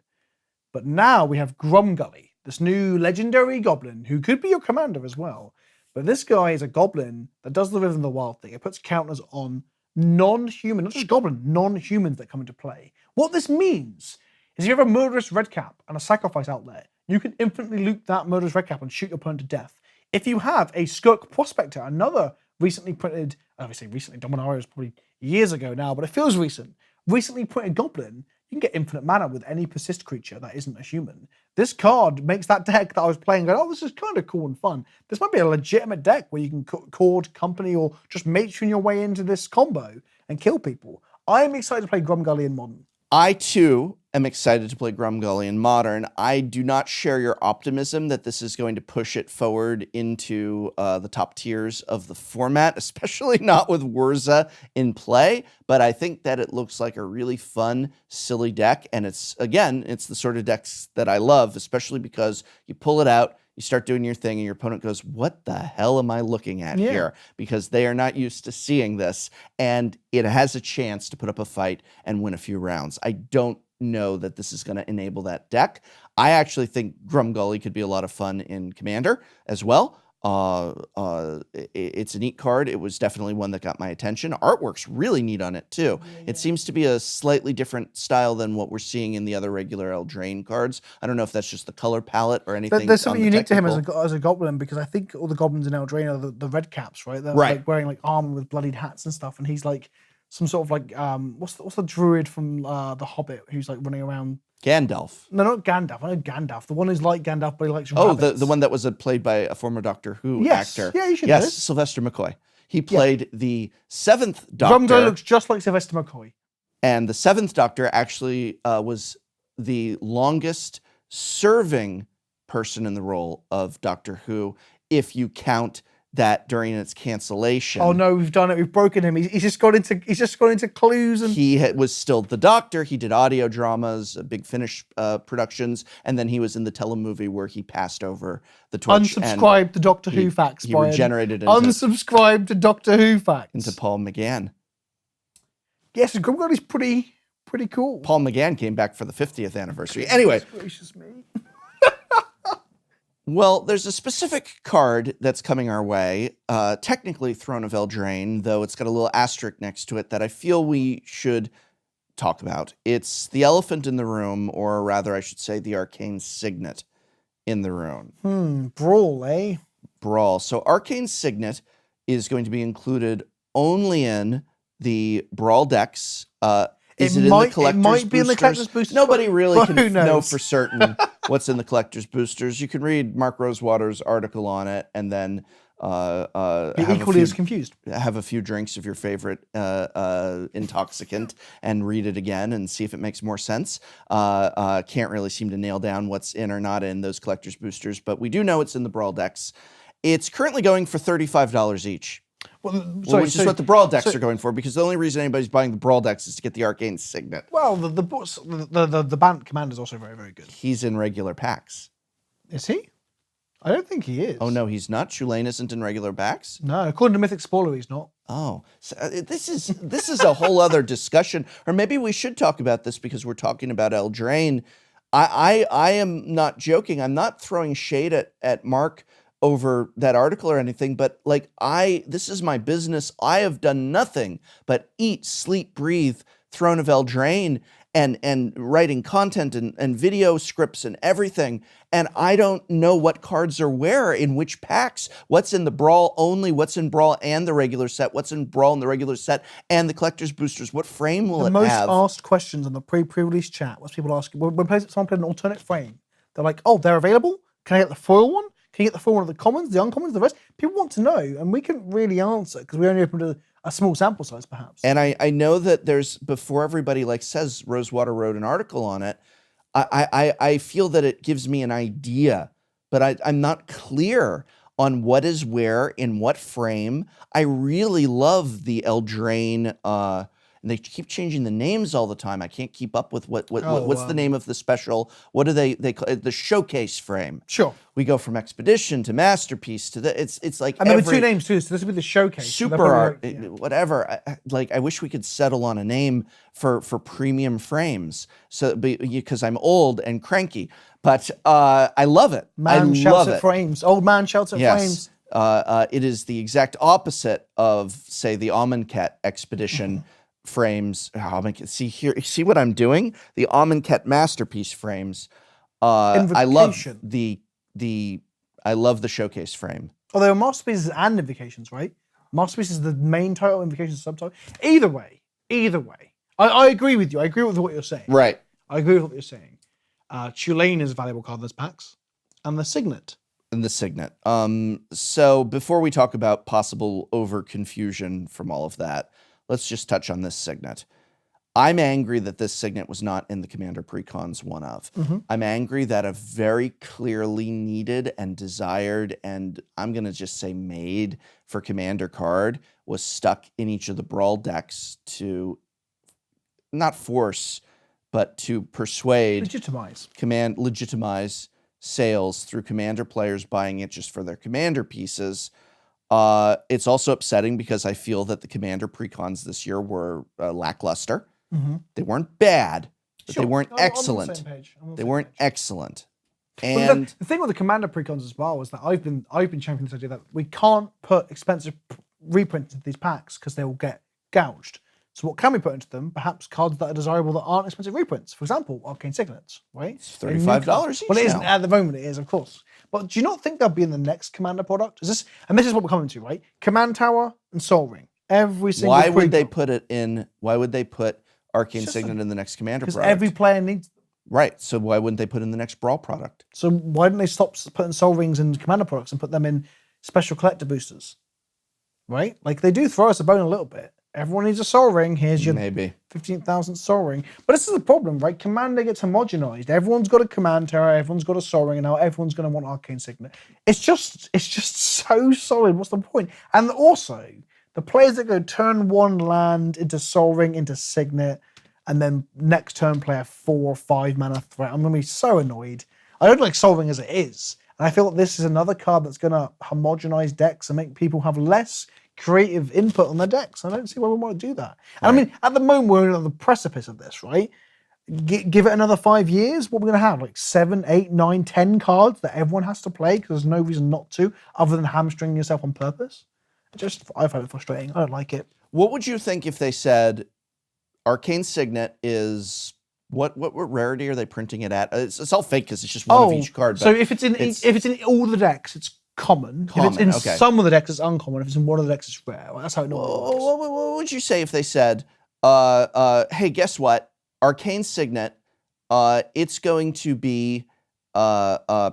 But now we have Grumgully, this new legendary goblin, who could be your commander as well. But this guy is a goblin that does the Rhythm of the Wild thing. It puts counters on non-human, not just goblin, non-humans that come into play. What this means is if you have a Murderous Redcap and a Sacrifice Outlet, you can infinitely loot that Murderous Redcap and shoot your opponent to death. If you have a Skirk Prospector, another recently printed, obviously recently, Dominario is probably years ago now, but it feels recently printed goblin, you can get infinite mana with any persist creature that isn't a human. This card makes that deck that I was playing go, oh, this is kind of cool and fun. This might be a legitimate deck where you can cord company or just matron your way into this combo and kill people. I am excited to play Grumgully in Modern. I, too, am excited to play Grumgully in Modern. I do not share your optimism that this is going to push it forward into the top tiers of the format, especially not with Wurza in play. But I think that it looks like a really fun, silly deck. And it's the sort of decks that I love, especially because you pull it out, you start doing your thing, and your opponent goes, what the hell am I looking at here? Because they are not used to seeing this, and it has a chance to put up a fight and win a few rounds. I don't know that this is going to enable that deck. I actually think Grumgully could be a lot of fun in Commander as well. It's a neat card. It was definitely one that got my attention. Artwork's really neat on it too. It seems to be a slightly different style than what we're seeing in the other regular Eldraine cards. I don't know if that's just the color palette or anything. There's something unique to him as a goblin, because I think all the goblins in Eldraine are the red caps, right? They're like wearing like armor with bloodied hats and stuff, and he's like some sort of like what's the druid from the Hobbit who's like running around? Gandalf. No, not Gandalf. I know Gandalf. The one who's like Gandalf, but he likes the one that was played by a former Doctor Who actor. Yeah, you should know. Sylvester McCoy. He played the 7th Doctor. Grumgully looks just like Sylvester McCoy. And the 7th Doctor actually was the longest serving person in the role of Doctor Who, if you count that during its cancellation. Oh no, we've done it. We've broken him. He's just gone into clues and he was still the Doctor. He did audio dramas, Big Finish productions, and then he was in the telemovie where he passed over the torch. Unsubscribe to Doctor Who facts. He Brian. regenerated into, unsubscribe to Doctor Who facts into Paul McGann. Yes, Grimgard is pretty cool. Paul McGann came back for the 50th anniversary. Anyway. Gracious me. Well, there's a specific card that's coming our way, technically Throne of Eldraine, though it's got a little asterisk next to it that I feel we should talk about. It's the elephant in the room, or rather, I should say, the arcane signet in the room. Brawl, eh? Brawl. So Arcane Signet is going to be included only in the Brawl decks. Is it in the collector's It might be in the collector's boosters. Nobody really who can knows? know for certain what's in the collector's boosters. You can read Mark Rosewater's article on it and then be equally as confused. Have a few drinks of your favorite intoxicant and read it again and see if it makes more sense. Can't really seem to nail down what's in or not in those collector's boosters, but we do know it's in the Brawl decks. It's currently going for $35 each. Which is what the Brawl decks are going for, because the only reason anybody's buying the Brawl decks is to get the Arcane Signet. Well, the Bant commander is also very, very good. He's in regular packs. Is he? I don't think he is. Oh no, he's not. Chulain isn't in regular packs. No, according to Mythic Spoiler, he's not. Oh, so this is a whole other discussion, or maybe we should talk about this because we're talking about Eldraine. I am not joking. I'm not throwing shade at Mark over that article or anything, but like this is my business. I have done nothing but eat, sleep, breathe Throne of Eldraine and writing content and video scripts and everything. And I don't know what cards are where, in which packs, what's in the Brawl only, what's in Brawl and the regular set, what's in Brawl and the regular set and the collector's boosters, what frame will it have? The most asked questions on the pre-release chat was people asking, when someone played an alternate frame, they're like, oh, they're available? Can I get the foil one? Can you get the foil one of the commons, the uncommons, the rest? People want to know, and we couldn't really answer because we only opened a small sample size, perhaps. And I know that there's, before everybody says Rosewater wrote an article on it, I feel that it gives me an idea, but I'm not clear on what is where, in what frame. I really love the Eldraine, and they keep changing the names all the time. I can't keep up with what's the name of the special. What do they call it? The showcase frame. Sure. We go from Expedition to Masterpiece to it's like, and there were two names too, so this would be the showcase. Super Art, whatever. I wish we could settle on a name for premium frames, so because I'm old and cranky. But I love it. Man shouts at frames. Old man shouts at frames. It is the exact opposite of, say, the Amonkhet Expedition frames. See what I'm doing? The Amonkhet Masterpiece frames. I love I love the showcase frame. Oh, there are Masterpieces and Invocations, right? Masterpiece is the main title, Invocations subtitle. Either way, I agree with you. I agree with what you're saying. Right. I agree with what you're saying. Chulain is a valuable card in those packs, and the Signet. So before we talk about possible over confusion from all of that, let's just touch on this Signet. I'm angry that this Signet was not in the Commander Precons one of. I'm angry that a very clearly needed and desired, and I'm going to just say made for Commander card, was stuck in each of the Brawl decks to not force, but to persuade, legitimize sales through Commander players buying it just for their Commander pieces. It's also upsetting because I feel that the Commander Precons this year were lackluster. They weren't bad, but they weren't excellent. They weren't excellent. And the thing with the Commander Precons as well was that I've been championing this idea that we can't put expensive reprints into these packs because they will get gouged. So what can we put into them? Perhaps cards that are desirable that aren't expensive reprints. For example, Arcane Signets, right? It's $35 each. Well, it isn't now. at the moment. It is, of course. But do you not think they'll be in the next Commander product? This is what we're coming to, right? Command Tower and Soul Ring. Every single. Why would they put it in? Why would they put Arcane Signet in the next Commander product? Because every player needs. Right. So why wouldn't they put in the next Brawl product? So why don't they stop putting Soul Rings in Commander products and put them in special collector boosters? Right? Like they do throw us a bone a little bit. everyone needs a Soul Ring. Here's your Maybe. 15,000 Soul Ring. But this is the problem, right? Commander gets homogenized. Everyone's got a Command Terror. Everyone's got a Soul Ring, and now everyone's going to want Arcane Signet. It's just so solid. What's the point? And also, the players that go turn 1 land into Soul Ring into Signet, and then next turn play a 4 or 5 mana threat. I'm going to be so annoyed. I don't like Soul Ring as it is. And I feel that this is another card that's going to homogenize decks and make people have less creative input on their decks. I don't see why we want to do that. And I mean, at the moment, we're on the precipice of this, right? Give it another 5 years, what we're going to have? Like 7, 8, 9, 10 cards that everyone has to play because there's no reason not to, other than hamstringing yourself on purpose. I find it frustrating. I don't like it. What would you think if they said Arcane Signet is... What rarity are they printing it at? It's all fake because it's just one of each card. So if it's in all the decks, it's common. If it's in some of the decks, it's uncommon. If it's in one of the decks, it's rare. Well, that's how it normally works. What would you say if they said, hey, guess what? Arcane Signet, it's going to be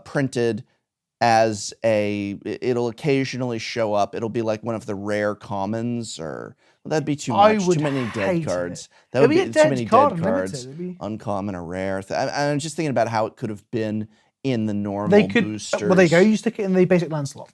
printed as it'll occasionally show up. It'll be like one of the rare commons, or that'd be too much. Too many dead cards. That would be too many dead cards. Uncommon or rare. I'm just thinking about how it could have been in the normal boosters. Well, there you go. You stick it in the basic land slot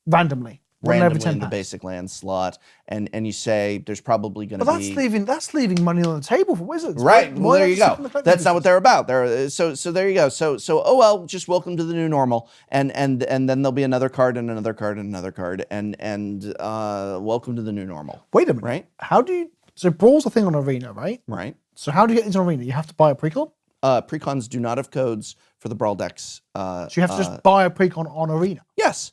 randomly. Randomly in the basic land slot, and you say there's probably going to be... That's leaving money on the table for Wizards. Right. Well, there you go. That's not what they're about. So there you go. So oh well, just welcome to the new normal, and then there'll be another card and another card and another card, and welcome to the new normal. Wait a minute. Right? How do you... So Brawl's a thing on Arena, right? Right. So how do you get into Arena? You have to buy a precon? Precons do not have codes for the Brawl decks. So you have to just buy a precon on Arena? Yes.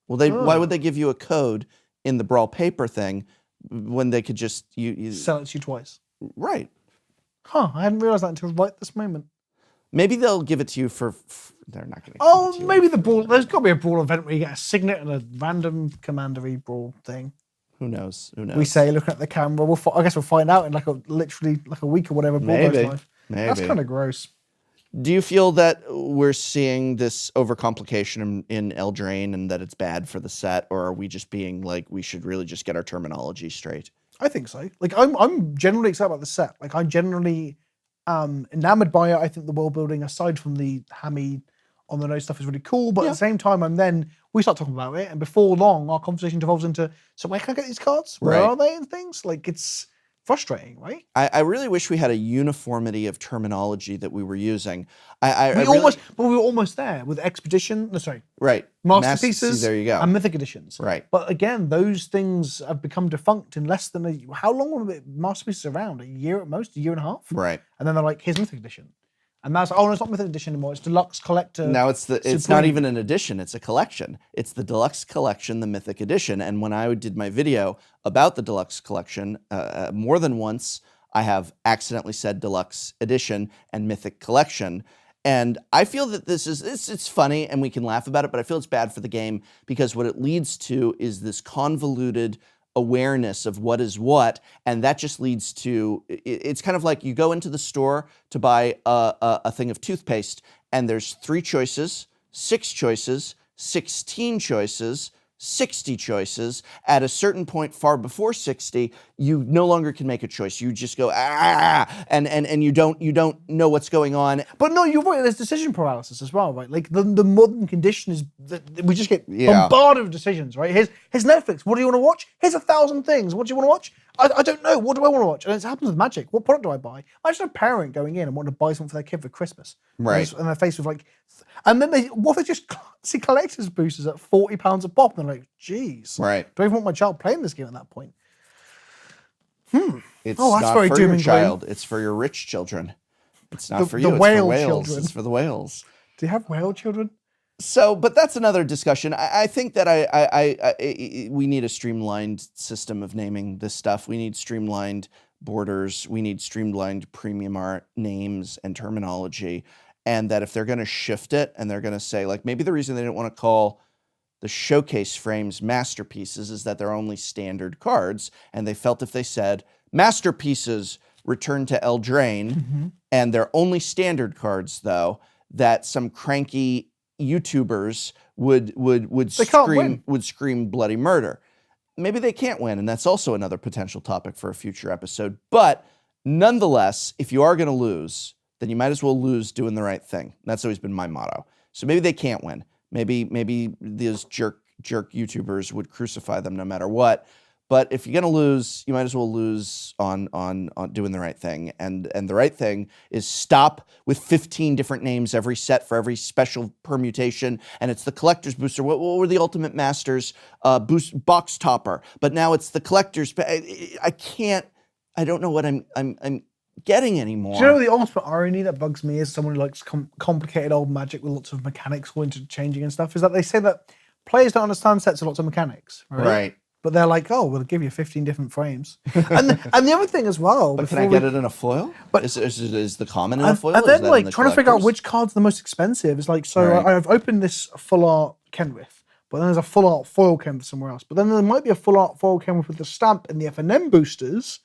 Well, why would they give you a code in the Brawl paper thing when they could just sell it to you twice? Right. Huh, I hadn't realized that until right this moment. Maybe they'll give it to you for they're not going to. Oh, maybe the Brawl. There's got to be a Brawl event where you get a Signet and a random commandery Brawl thing. Who knows? Who knows? We say, looking at the camera, I guess we'll find out in literally a week or whatever. Brawl goes live. Maybe. That's kind of gross. Do you feel that we're seeing this overcomplication in Eldraine and that it's bad for the set, or are we just being like, we should really just get our terminology straight? I think so. Like, I'm generally excited about the set. Like, I'm generally enamored by it. I think the world building, aside from the hammy on the nose stuff, is really cool. But at the same time, we start talking about it, and before long, our conversation devolves into, so where can I get these cards? Where are they and things? Like, it's frustrating, right? I really wish we had a uniformity of terminology that we were using. We were almost there with Expedition. No, sorry. Right. Masterpieces. There you go. And Mythic Editions. Right. But again, those things have become defunct in less than how long were Masterpieces around? A year at most? A year and a half? Right. And then they're like, here's Mythic Edition. And that's, no, it's not Mythic Edition anymore. It's Deluxe Collector. Now it's not even an edition. It's a collection. It's the Deluxe Collection, the Mythic Edition. And when I did my video about the Deluxe Collection, more than once, I have accidentally said Deluxe Edition and Mythic Collection. And I feel that it's funny and we can laugh about it, but I feel it's bad for the game because what it leads to is this convoluted awareness of what is what, and that just leads to, it's kind of like you go into the store to buy a thing of toothpaste, and there's 3 choices, 6 choices, 16 choices, 60 choices. At a certain point far before 60, you no longer can make a choice. You just go, and you don't know what's going on. But no, you're right, there's decision paralysis as well, right? Like the modern condition is that we just get bombarded with decisions, right? Here's Netflix. What do you want to watch? Here's 1,000 things. What do you want to watch? I don't know. What do I want to watch? And it happens with Magic. What product do I buy? Imagine a parent going in and wanting to buy something for their kid for Christmas. Right. And they're faced with and then they just see collector's boosters at £40 a pop, and they're like, geez. Right. Do I even want my child playing this game at that point? It's that's not very for doom your and child. gloom. It's for your rich children. It's not for you. The It's whale for whales. children. It's for the whales. Do you have whale children? So, but that's another discussion. I think that we need a streamlined system of naming this stuff. We need streamlined borders. We need streamlined premium art names and terminology. And that if they're going to shift it and they're going to say, like, maybe the reason they didn't want to call the showcase frames masterpieces is that they're only standard cards. And they felt if they said masterpieces return to Eldraine and they're only standard cards, though, that some cranky YouTubers would scream bloody murder. maybe they can't win, and that's also another potential topic for a future episode. But nonetheless, if you are going to lose, then you might as well lose doing the right thing. That's always been my motto. So maybe they can't win. Maybe these jerk YouTubers would crucify them no matter what. But if you're going to lose, you might as well lose on doing the right thing. And the right thing is stop with 15 different names every set for every special permutation. And it's the collector's booster. What were the Ultimate Masters boost box topper? But now it's the collector's. I don't know what I'm getting anymore. Do you know the ultimate irony that bugs me is someone who likes complicated old Magic with lots of mechanics going to changing and stuff, is that they say that players don't understand sets of lots of mechanics. Right. But they're like, oh, we'll give you 15 different frames. and the other thing as well. But can I get it in a foil? But is the common in a foil? And then like trying to figure out which card's the most expensive is like, so I've opened this full art Kenrith, but then there's a full art foil Kenrith somewhere else. But then there might be a full art foil Kenrith with the stamp and the FNM boosters,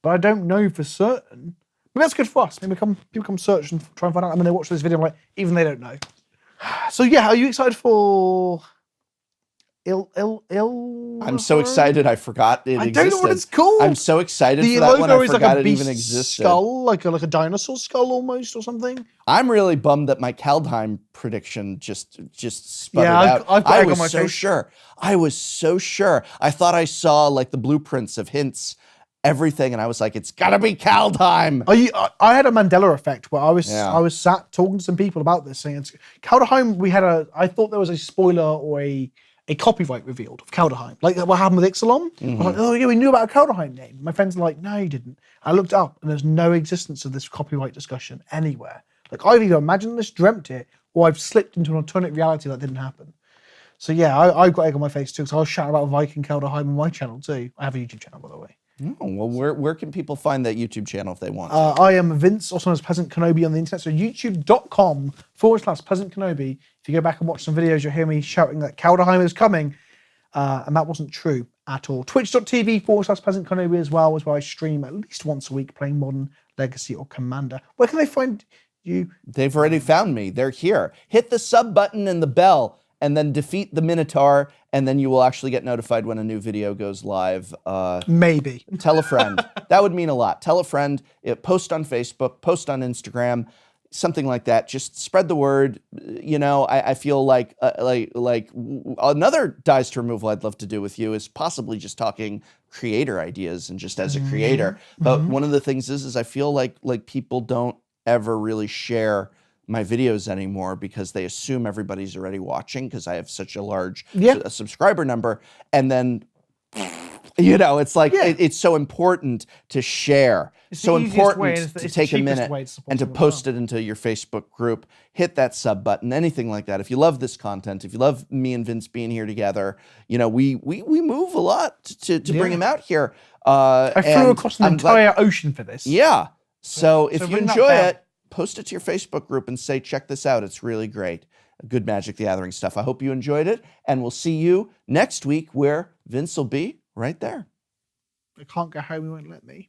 but I don't know for certain. But that's good for us. Maybe people come search and try and find out. And then they watch this video like, even they don't know. So yeah, are you excited for I'm so excited I forgot it existed. I don't know what it's called. I'm so excited for that one. I forgot it even existed. Skull, like a dinosaur skull almost or something. I'm really bummed that my Kaldheim prediction just sputtered out. I was so sure. I was so sure. I thought I saw like the blueprints of hints, everything, and I was like, it's gotta be Kaldheim. I had a Mandela effect where I was sat talking to some people about this, saying it's Kaldheim. I thought there was a spoiler or a copyright revealed of Kaldheim, like what happened with Ixalan. I was like, oh yeah, we knew about a Kaldheim name. My friends are like, no, you didn't. I looked up and there's no existence of this copyright discussion anywhere. Like I've either imagined this, dreamt it, or I've slipped into an alternate reality that didn't happen. So yeah, I've got egg on my face too, because I was shouting about Viking Kaldheim on my channel too. I have a YouTube channel, by the way. Oh, well, where can people find that YouTube channel if they want? I am Vince, also known as Pleasant Kenobi on the internet. So youtube.com/Pleasant Kenobi. If you go back and watch some videos, you'll hear me shouting that Kaldheim is coming. And that wasn't true at all. Twitch.tv/Pleasant Kenobi as well, is where I stream at least once a week playing Modern, Legacy, or Commander. Where can they find you? They've already found me. They're here. Hit the sub button and the bell, and then defeat the Minotaur, and then you will actually get notified when a new video goes live. Maybe. Tell a friend. That would mean a lot. Tell a friend. Post on Facebook. Post on Instagram. Something like that. Just spread the word. You know, I feel like another dice to removal I'd love to do with you is possibly just talking creator ideas and just as a creator. But one of the things is I feel like people don't ever really share my videos anymore because they assume everybody's already watching because I have such a large subscriber number. And then, you know, it's like, it's so important to share. It's so important to take a minute and to post it into your Facebook group. Hit that sub button, anything like that. If you love this content, if you love me and Vince being here together, you know, we move a lot to bring him out here. I flew across an entire ocean for this. Yeah. So if you enjoy it, post it to your Facebook group and say, check this out. It's really great. Good Magic the Gathering stuff. I hope you enjoyed it. And we'll see you next week where Vince will be right there. I can't go home. He won't let me.